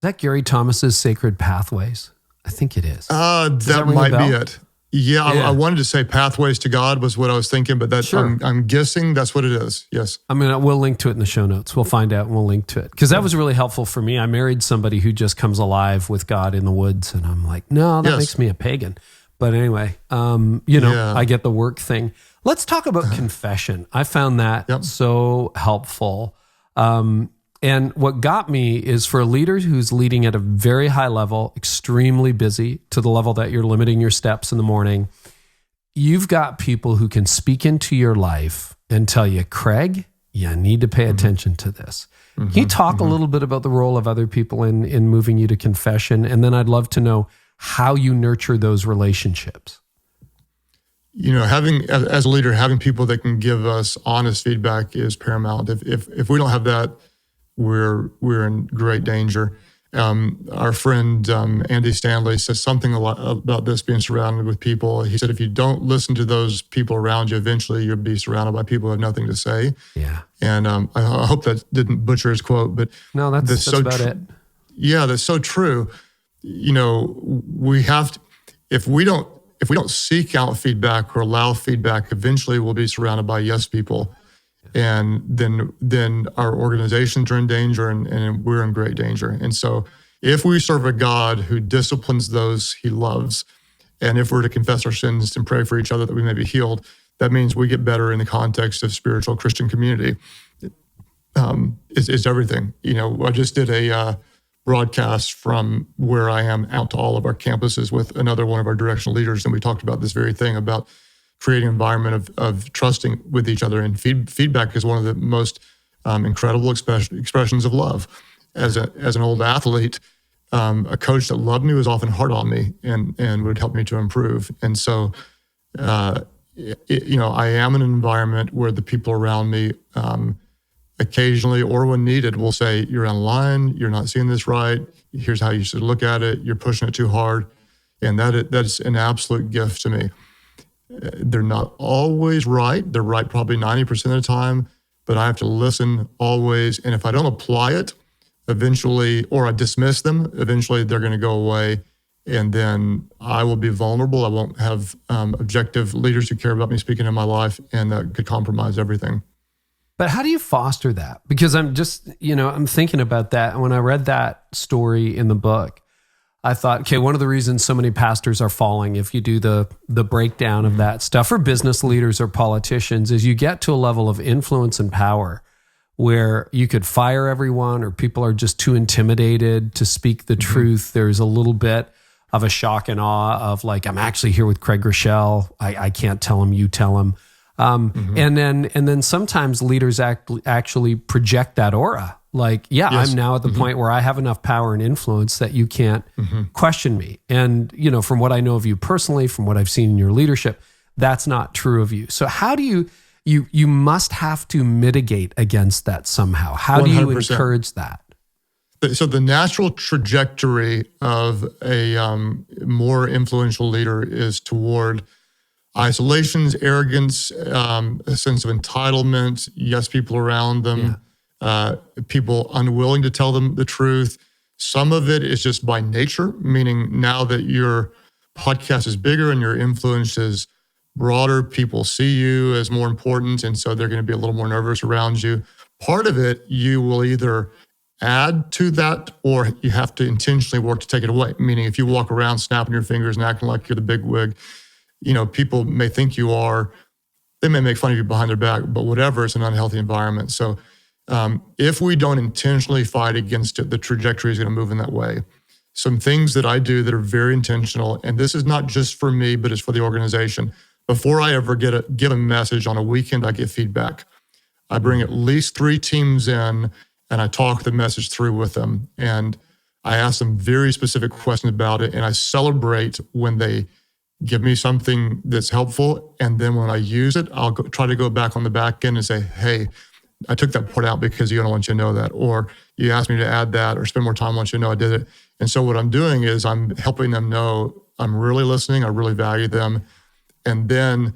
that Gary Thomas's Sacred Pathways? I think it is. That might be it. Yeah, I wanted to say Pathways to God was what I was thinking, but I'm guessing that's what it is. Yes. We'll link to it in the show notes. We'll find out and we'll link to it. Because that was really helpful for me. I married somebody who just comes alive with God in the woods. And I'm like, no, that makes me a pagan. But anyway, I get the work thing. Let's talk about confession. I found that so helpful. And what got me is for a leader who's leading at a very high level, extremely busy to the level that you're limiting your steps in the morning, you've got people who can speak into your life and tell you, Craig, you need to pay attention to this. Can you talk a little bit about the role of other people in moving you to confession? And then I'd love to know how you nurture those relationships. As a leader, having people that can give us honest feedback is paramount. If we don't have that, we're in great danger. Our friend Andy Stanley says something a lot about this, being surrounded with people. He said, if you don't listen to those people around you, eventually you'll be surrounded by people who have nothing to say. Yeah. And I hope that didn't butcher his quote, but no, that's so about it. Yeah, that's so true. We have to, if we don't seek out feedback or allow feedback, eventually we'll be surrounded by yes people. And then our organizations are in danger and we're in great danger. And so if we serve a God who disciplines those he loves, and if we're to confess our sins and pray for each other that we may be healed, that means we get better in the context of spiritual Christian community. It's everything. I just did a broadcast from where I am out to all of our campuses with another one of our directional leaders, and we talked about this very thing about creating an environment of trusting with each other. And feedback is one of the most incredible expressions of love. As an old athlete, a coach that loved me was often hard on me and would help me to improve. And so, I am in an environment where the people around me occasionally or when needed will say, you're on line, you're not seeing this right, here's how you should look at it, you're pushing it too hard. And that's an absolute gift to me. They're not always right. They're right probably 90% of the time, but I have to listen always. And if I don't apply it, eventually, or I dismiss them, eventually they're going to go away. And then I will be vulnerable. I won't have objective leaders who care about me speaking in my life, and that could compromise everything. But how do you foster that? Because I'm just, I'm thinking about that. And when I read that story in the book, I thought, okay, one of the reasons so many pastors are falling, if you do the breakdown of that stuff, for business leaders or politicians, is you get to a level of influence and power where you could fire everyone, or people are just too intimidated to speak the truth. There's a little bit of a shock and awe of like, I'm actually here with Craig Groeschel. I can't tell him, you tell him. And then sometimes leaders actually project that aura. Like, I'm now at the point where I have enough power and influence that you can't question me. And, from what I know of you personally, from what I've seen in your leadership, that's not true of you. So how do you must have to mitigate against that somehow. How do you 100%. Encourage that? So the natural trajectory of a more influential leader is toward isolations, arrogance, a sense of entitlement, yes, people around them, people unwilling to tell them the truth. Some of it is just by nature, meaning now that your podcast is bigger and your influence is broader, people see you as more important, and so they're going to be a little more nervous around you. Part of it, you will either add to that or you have to intentionally work to take it away, meaning if you walk around snapping your fingers and acting like you're the big wig, people may think you are, they may make fun of you behind their back, but whatever, it's an unhealthy environment. So if we don't intentionally fight against it, the trajectory is going to move in that way. Some things that I do that are very intentional, and this is not just for me, but it's for the organization. Before I ever give a message on a weekend, I get feedback. I bring at least 3 teams in and I talk the message through with them. And I ask them very specific questions about it. And I celebrate when they give me something that's helpful. And then when I use it, I'll try to go back on the back end and say, hey, I took that part out because you don't want you to know that. Or you asked me to add that or spend more time, I want you to know I did it. And so what I'm doing is I'm helping them know I'm really listening. I really value them. And then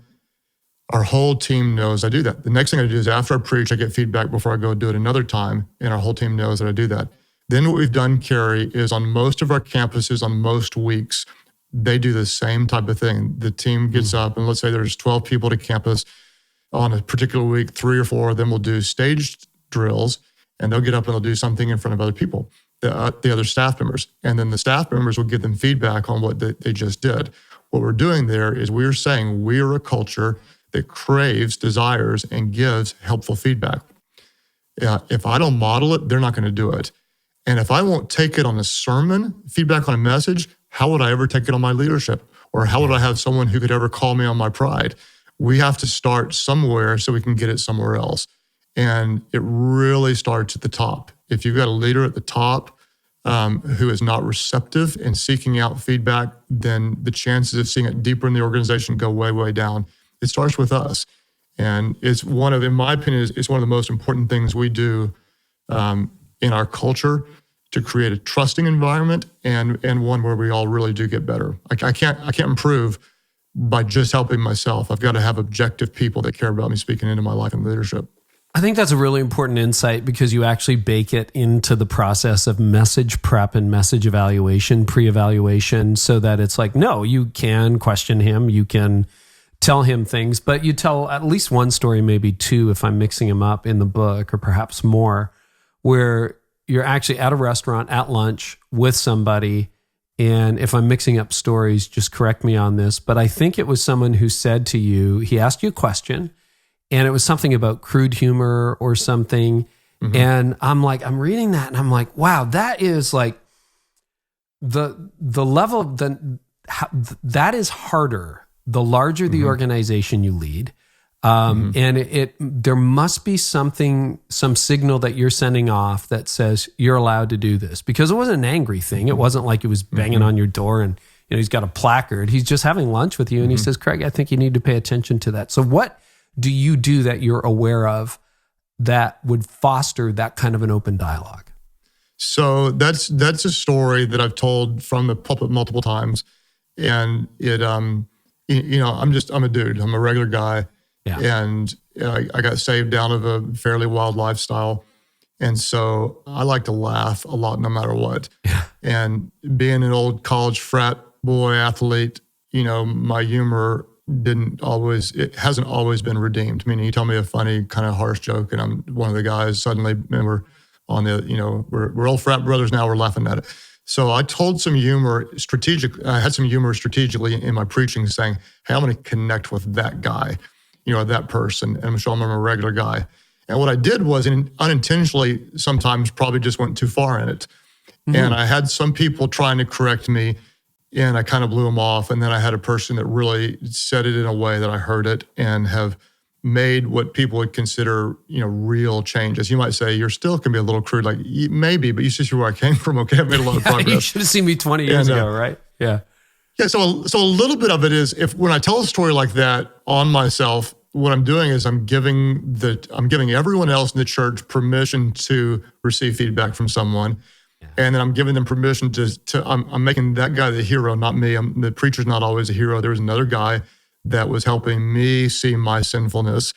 our whole team knows I do that. The next thing I do is after I preach, I get feedback before I go do it another time. And our whole team knows that I do that. Then what we've done, Kerry, is on most of our campuses, on most weeks, they do the same type of thing. The team gets up, and let's say there's 12 people to campus. On a particular week, 3 or 4 of them will do staged drills, and they'll get up and they'll do something in front of other people, the other staff members. And then the staff members will give them feedback on what they just did. What we're doing there is we're saying we're a culture that craves, desires, and gives helpful feedback. If I don't model it, they're not going to do it. And if I won't take it on a sermon, feedback on a message, how would I ever take it on my leadership? Or how would I have someone who could ever call me on my pride? We have to start somewhere so we can get it somewhere else. And it really starts at the top. If you've got a leader at the top who is not receptive and seeking out feedback, then the chances of seeing it deeper in the organization go way, way down. It starts with us. And it's in my opinion, it's one of the most important things we do in our culture to create a trusting environment and one where we all really do get better. I can't improve by just helping myself. I've got to have objective people that care about me speaking into my life and leadership. I think that's a really important insight because you actually bake it into the process of message prep and message evaluation, pre-evaluation, so that it's like, no, you can question him, you can tell him things, but you tell at least one story, maybe 2, if I'm mixing them up in the book, or perhaps more, where you're actually at a restaurant at lunch with somebody. And if I'm mixing up stories, just correct me on this. But I think it was someone who said to you, he asked you a question, and it was something about crude humor or something. Mm-hmm. And I'm reading that and I'm like, wow, that is like the level of that is harder the larger the organization you lead. And there must be some signal that you're sending off that says you're allowed to do this, because it wasn't an angry thing. It wasn't like he was banging on your door and he's got a placard. He's just having lunch with you and he says, Craig, I think you need to pay attention to that. So what do you do that you're aware of that would foster that kind of an open dialogue? So that's a story that I've told from the pulpit multiple times, and it I'm a dude. I'm a regular guy. Yeah. And I got saved out of a fairly wild lifestyle. And so I like to laugh a lot no matter what. Yeah. And being an old college frat boy athlete, my humor hasn't always been redeemed. Meaning you tell me a funny kind of harsh joke and I'm one of the guys, suddenly we're on we're old frat brothers now, we're laughing at it. So I told some humor I had some humor strategically in my preaching saying, hey, I'm going to connect with that guy. That person, and I'm sure I'm a regular guy. And what I did was unintentionally sometimes probably just went too far in it. Mm-hmm. And I had some people trying to correct me and I kind of blew them off. And then I had a person that really said it in a way that I heard it and have made what people would consider, real changes. You might say, you're still can be a little crude, like maybe, but you should see where I came from. Okay, I've made a lot of progress. You should have seen me 20 years ago, right? Yeah. Yeah, so a little bit of it is when I tell a story like that on myself, what I'm doing is I'm giving everyone else in the church permission to receive feedback from someone, and then I'm giving them permission I'm making that guy the hero, not me. The preacher's not always a hero. There was another guy that was helping me see my sinfulness.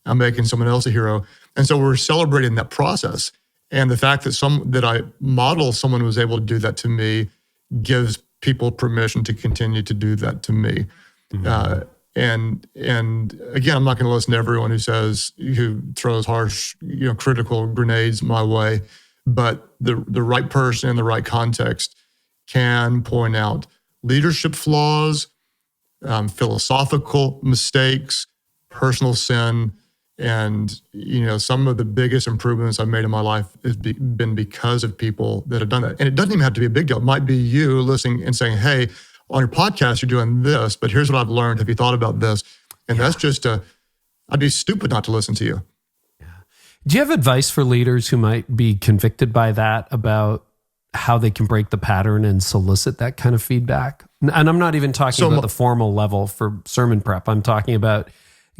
I'm making someone else a hero, and so we're celebrating that process. And the fact that I model someone who was able to do that to me gives people permission to continue to do that to me. Mm-hmm. And again, I'm not going to listen to everyone who throws harsh, critical grenades my way, but the right person in the right context can point out leadership flaws, philosophical mistakes, personal sin, and some of the biggest improvements I've made in my life has been because of people that have done that. And it doesn't even have to be a big deal. It might be you listening and saying, hey, on your podcast, you're doing this, but here's what I've learned. Have you thought about this? And that's just I'd be stupid not to listen to you. Yeah. Do you have advice for leaders who might be convicted by that about how they can break the pattern and solicit that kind of feedback? And I'm not even talking about the formal level for sermon prep. I'm talking about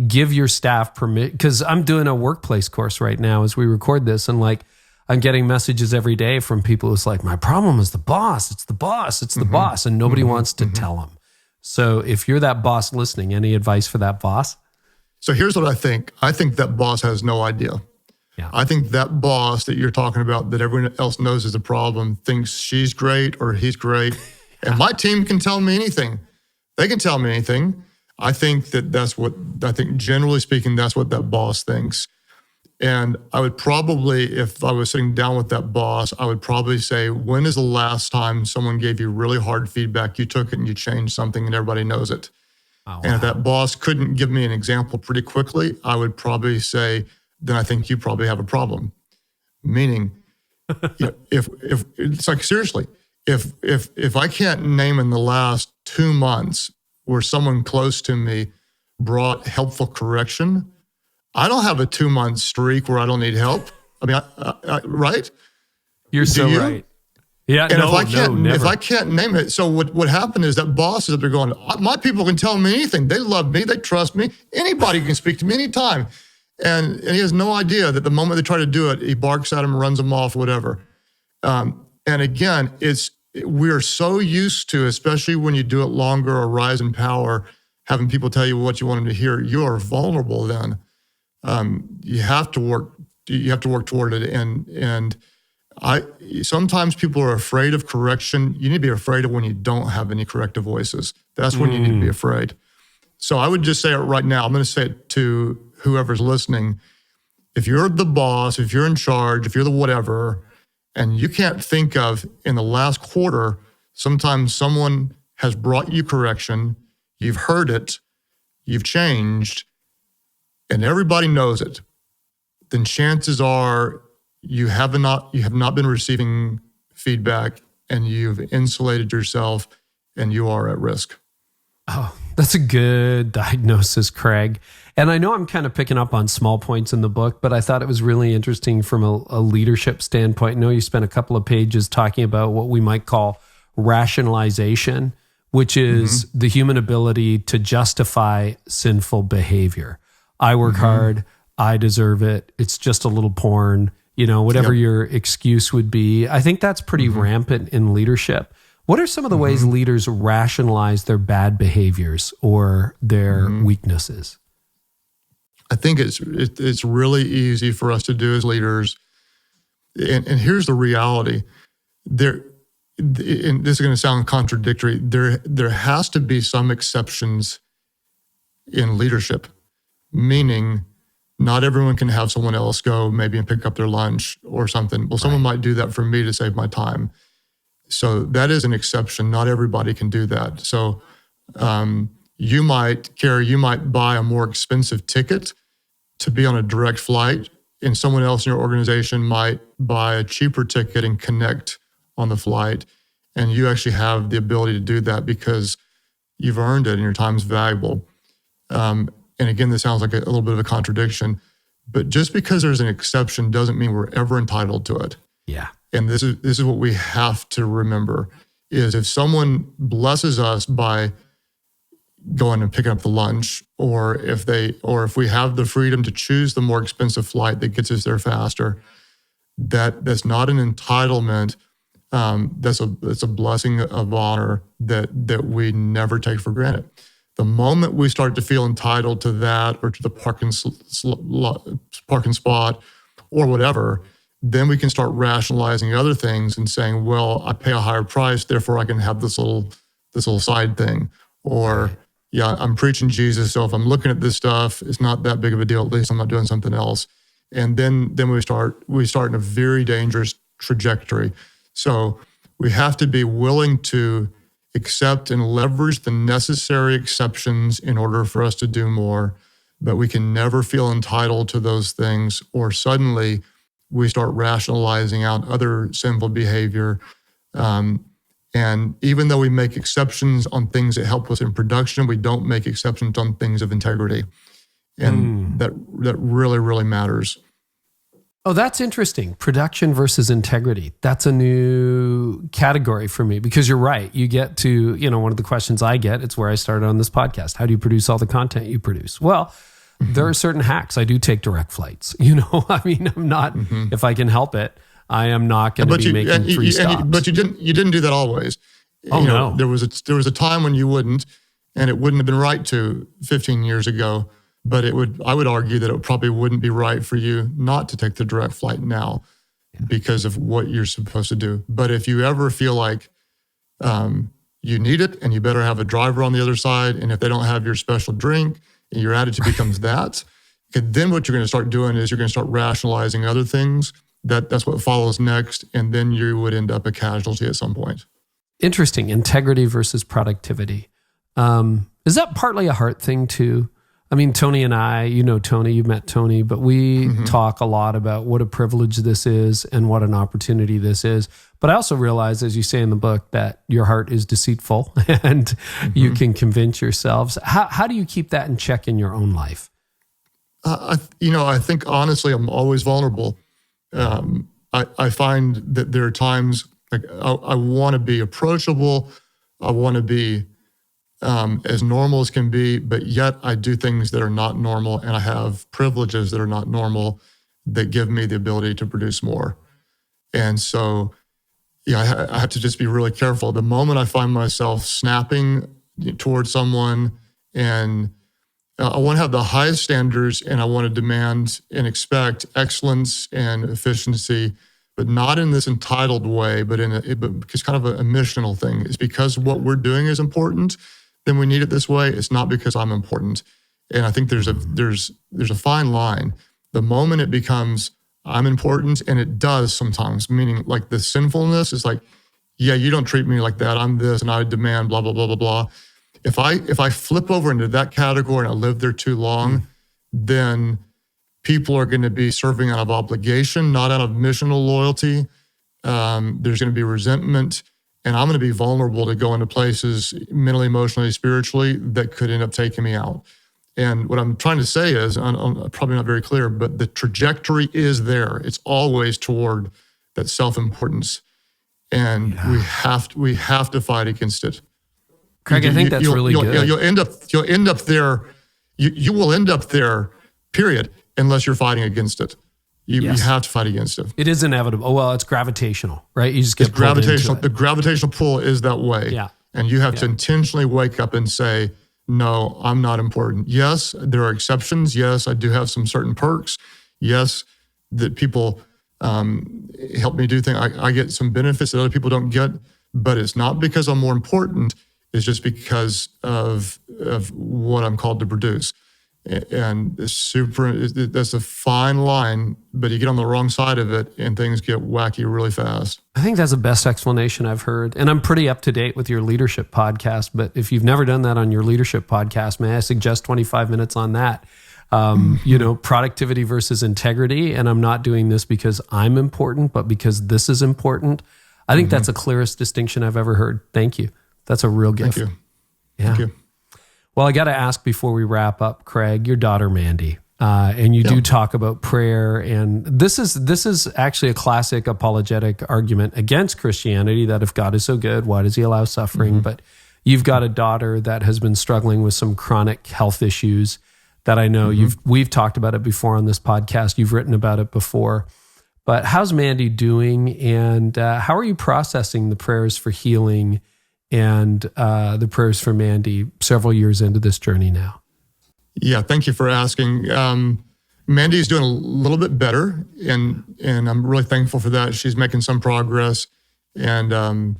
give your staff permit, because I'm doing a workplace course right now as we record this, and like I'm getting messages every day from people who's like, my problem is the boss. It's the boss. It's the boss. And nobody wants to tell them. So if you're that boss listening, any advice for that boss? So here's what I think. I think that boss has no idea. Yeah. I think that boss that you're talking about that everyone else knows is a problem thinks she's great or he's great. And my team can tell me anything. They can tell me anything. I think generally speaking, that's what that boss thinks. And I would probably, if I was sitting down with that boss, I would probably say, when is the last time someone gave you really hard feedback, you took it and you changed something and everybody knows it? Oh, wow. And if that boss couldn't give me an example pretty quickly, I would probably say, then I think you probably have a problem. Meaning, if it's like, seriously, if I can't name in the last 2 months where someone close to me brought helpful correction, I don't have a 2-month streak where I don't need help. I mean, right? You're so right. Yeah, and if I can't name it, so what happened is that boss is up there going, my people can tell me anything. They love me. They trust me. Anybody can speak to me anytime. And he has no idea that the moment they try to do it, he barks at them, runs them off, whatever. And again, we're so used to, especially when you do it longer or rise in power, having people tell you what you want them to hear. You are vulnerable then. You have to work toward it. And sometimes people are afraid of correction. You need to be afraid of when you don't have any corrective voices. That's when you need to be afraid. So I would just say it right now. I'm going to say it to whoever's listening. If you're the boss, if you're in charge, if you're the whatever, and you can't think of in the last quarter, sometimes someone has brought you correction, you've heard it, you've changed, and everybody knows it, then chances are you have not been receiving feedback and you've insulated yourself and you are at risk. Oh, that's a good diagnosis, Craig. And I know I'm kind of picking up on small points in the book, but I thought it was really interesting from a leadership standpoint. I know you spent a couple of pages talking about what we might call rationalization, which is the human ability to justify sinful behavior. I work hard. I deserve it. It's just a little porn, whatever your excuse would be. I think that's pretty rampant in leadership. What are some of the ways leaders rationalize their bad behaviors or their weaknesses? I think it's really easy for us to do as leaders. And here's the reality. And this is going to sound contradictory. There has to be some exceptions in leadership, meaning not everyone can have someone else go maybe and pick up their lunch or something. Well, someone might do that for me to save my time. So that is an exception. Not everybody can do that. So Kerry, you might buy a more expensive ticket to be on a direct flight, and someone else in your organization might buy a cheaper ticket and connect on the flight. And you actually have the ability to do that because you've earned it and your time's valuable. And again, this sounds like a little bit of a contradiction, but just because there's an exception doesn't mean we're ever entitled to it. Yeah. And this is what we have to remember, is if someone blesses us by going and picking up the lunch, or if we have the freedom to choose the more expensive flight that gets us there faster, that's not an entitlement. That's a blessing of honor that we never take for granted. The moment we start to feel entitled to that or to the parking spot or whatever, then we can start rationalizing other things and saying, well, I pay a higher price, therefore I can have this little side thing. Or, yeah, I'm preaching Jesus, so if I'm looking at this stuff, it's not that big of a deal. At least I'm not doing something else. And then we start in a very dangerous trajectory. So we have to be willing to accept and leverage the necessary exceptions in order for us to do more, but we can never feel entitled to those things, or suddenly we start rationalizing out other sinful behavior. And even though we make exceptions on things that help us in production, we don't make exceptions on things of integrity. And that really, really matters. Oh, that's interesting. Production versus integrity. That's a new category for me, because you're right. You get to, one of the questions I get, it's where I started on this podcast. How do you produce all the content you produce? Well, there are certain hacks. I do take direct flights. I mean, I'm not, if I can help it, I am not going to be making three stops. But you didn't do that always. No. There was a time when you wouldn't, and it wouldn't have been right to 15 years ago. But I would argue that it probably wouldn't be right for you not to take the direct flight now because of what you're supposed to do. But if you ever feel like you need it, and you better have a driver on the other side, and if they don't have your special drink, and your attitude becomes that, then what you're going to start doing is you're going to start rationalizing other things. That's what follows next, and then you would end up a casualty at some point. Interesting. Integrity versus productivity. Is that partly a heart thing too? I mean, Tony and I, Tony, you've met Tony, but we talk a lot about what a privilege this is and what an opportunity this is. But I also realize, as you say in the book, that your heart is deceitful and you can convince yourselves. How do you keep that in check in your own life? I think honestly, I'm always vulnerable. I find that there are times like I want to be approachable. I want to be as normal as can be, but yet I do things that are not normal, and I have privileges that are not normal that give me the ability to produce more. And so, I have to just be really careful. The moment I find myself snapping towards someone, and I want to have the highest standards, and I want to demand and expect excellence and efficiency, but not in this entitled way, but because kind of a missional thing. It's because what we're doing is important, then we need it this way. It's not because I'm important. And I think there's a fine line. The moment it becomes I'm important, and it does sometimes, meaning like the sinfulness is like, yeah, you don't treat me like that. I'm this, and I demand blah, blah, blah, blah, blah. If I flip over into that category and I live there too long, then people are going to be serving out of obligation, not out of missional loyalty. There's going to be resentment, and I'm going to be vulnerable to go into places mentally, emotionally, spiritually that could end up taking me out. And what I'm trying to say is, I'm probably not very clear, but the trajectory is there. It's always toward that self-importance, and we have to fight against it. Craig, I think that's really good. You'll end up there. You will end up there, period, unless you're fighting against it. You have to fight against it. It is inevitable. Oh, well, it's gravitational, right? You just get gravitational. The gravitational pull is that way. Yeah. And you have to intentionally wake up and say, no, I'm not important. Yes, there are exceptions. Yes, I do have some certain perks. Yes, that people help me do things. I get some benefits that other people don't get, but it's not because I'm more important. It's just because of what I'm called to produce. And that's a fine line, but you get on the wrong side of it and things get wacky really fast. I think that's the best explanation I've heard. And I'm pretty up to date with your leadership podcast, but if you've never done that on your leadership podcast, may I suggest 25 minutes on that? Productivity versus integrity. And I'm not doing this because I'm important, but because this is important. I think that's the clearest distinction I've ever heard. Thank you. That's a real gift. Thank you. Yeah. Thank you. Well, I got to ask before we wrap up, Craig, your daughter, Mandy, and you do talk about prayer. And this is actually a classic apologetic argument against Christianity, that if God is so good, why does he allow suffering? But you've got a daughter that has been struggling with some chronic health issues that I know we've talked about it before on this podcast. You've written about it before. But how's Mandy doing? And how are you processing the prayers for healing and the prayers for Mandy several years into this journey now? Yeah, thank you for asking. Mandy's doing a little bit better, and I'm really thankful for that. She's making some progress, and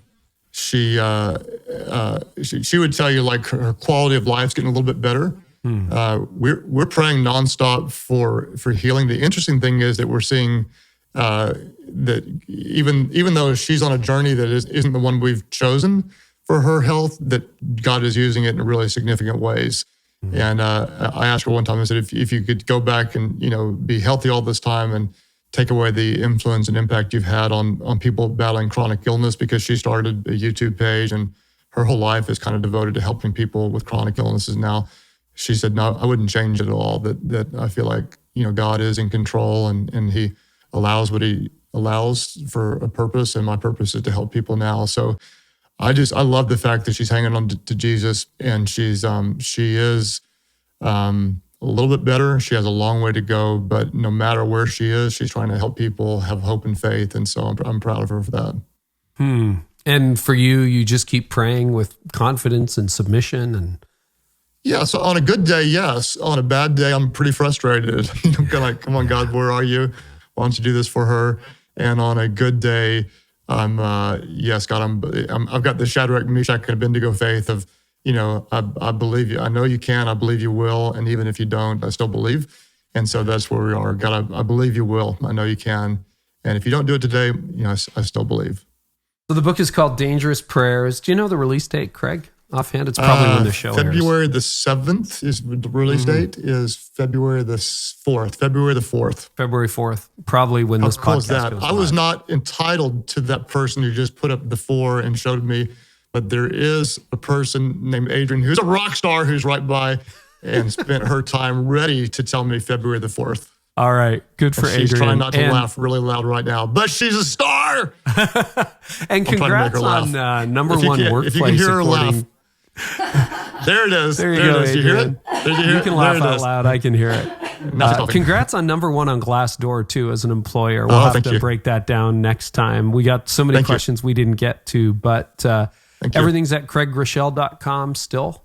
she would tell you like her quality of life's getting a little bit better. We're praying nonstop for healing. The interesting thing is that we're seeing that even though she's on a journey that isn't the one we've chosen for her health, that God is using it in really significant ways. And I asked her one time, I said, if you could go back and be healthy all this time and take away the influence and impact you've had on people battling chronic illness, because she started a YouTube page and her whole life is kind of devoted to helping people with chronic illnesses now. She said, no, I wouldn't change it at all. That I feel like God is in control, and he allows what he allows for a purpose, and my purpose is to help people now. So I love the fact that she's hanging on to Jesus, and she is a little bit better. She has a long way to go, but no matter where she is, she's trying to help people have hope and faith. And so I'm proud of her for that. And for you, you just keep praying with confidence and submission and... Yeah, so on a good day, yes. On a bad day, I'm pretty frustrated. I'm kind of like, come on, God, where are you? Why don't you do this for her? And on a good day, yes, God, I've got the Shadrach, Meshach, and Abednego faith of, I believe you. I know you can. I believe you will. And even if you don't, I still believe. And so that's where we are. God, I believe you will. I know you can. And if you don't do it today, I still believe. So the book is called Dangerous Prayers. Do you know the release date, Craig? Offhand, it's probably when the show February airs. the 7th is the release date is February the 4th. February the 4th. February 4th, probably when this podcast goes I was live. not entitled to that person who just put up the 4 and showed me, but there is a person named Adrian who's a rock star who's right by and spent her time ready to tell me February the 4th. All right, good for Adrian. She's trying not to laugh really loud right now, but she's a star. And congrats on number one workplace. If you can hear her laugh. There it is. There you go, it is. You hear it? You can laugh out loud. I can hear it. Congrats on number one on Glassdoor, too, as an employer. We'll have to break that down next time. We got so many questions we didn't get to, but everything's at CraigGroeschel.com still.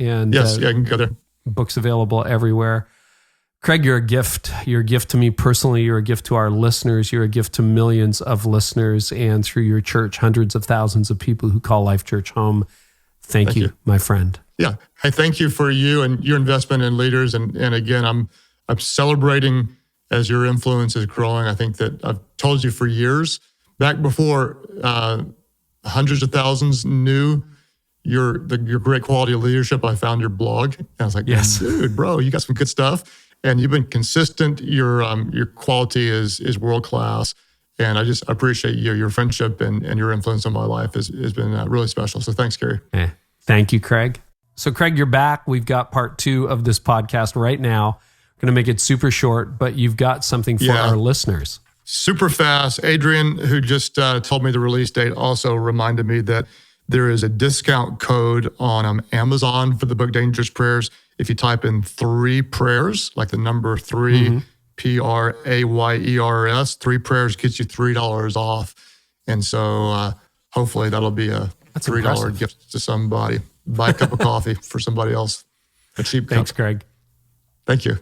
And yes, I can go there. Books available everywhere. Craig, you're a gift. You're a gift to me personally. You're a gift to our listeners. You're a gift to millions of listeners. And through your church, hundreds of thousands of people who call Life Church home. Thank you, my friend. Yeah. I thank you for you and your investment in leaders. And again, I'm celebrating as your influence is growing. I think that I've told you for years, back before hundreds of thousands knew your great quality of leadership, I found your blog. And I was like, yes, dude, bro, you got some good stuff. And you've been consistent. Your quality is world-class. And I just appreciate your friendship and your influence on my life has been really special. So thanks, Kerry. Thank you, Craig. So Craig, you're back. We've got part 2 of this podcast right now. We're going to make it super short, but you've got something for our listeners. Super fast. Adrian, who just told me the release date, also reminded me that there is a discount code on Amazon for the book Dangerous Prayers. If you type in 3 prayers, like the number 3, PRAYERS, 3 prayers gets you $3 off. And so hopefully that'll be that's $3 impressive. Gift to somebody. Buy a cup of coffee for somebody else. A cheap cup. Thanks, Craig. Thank you.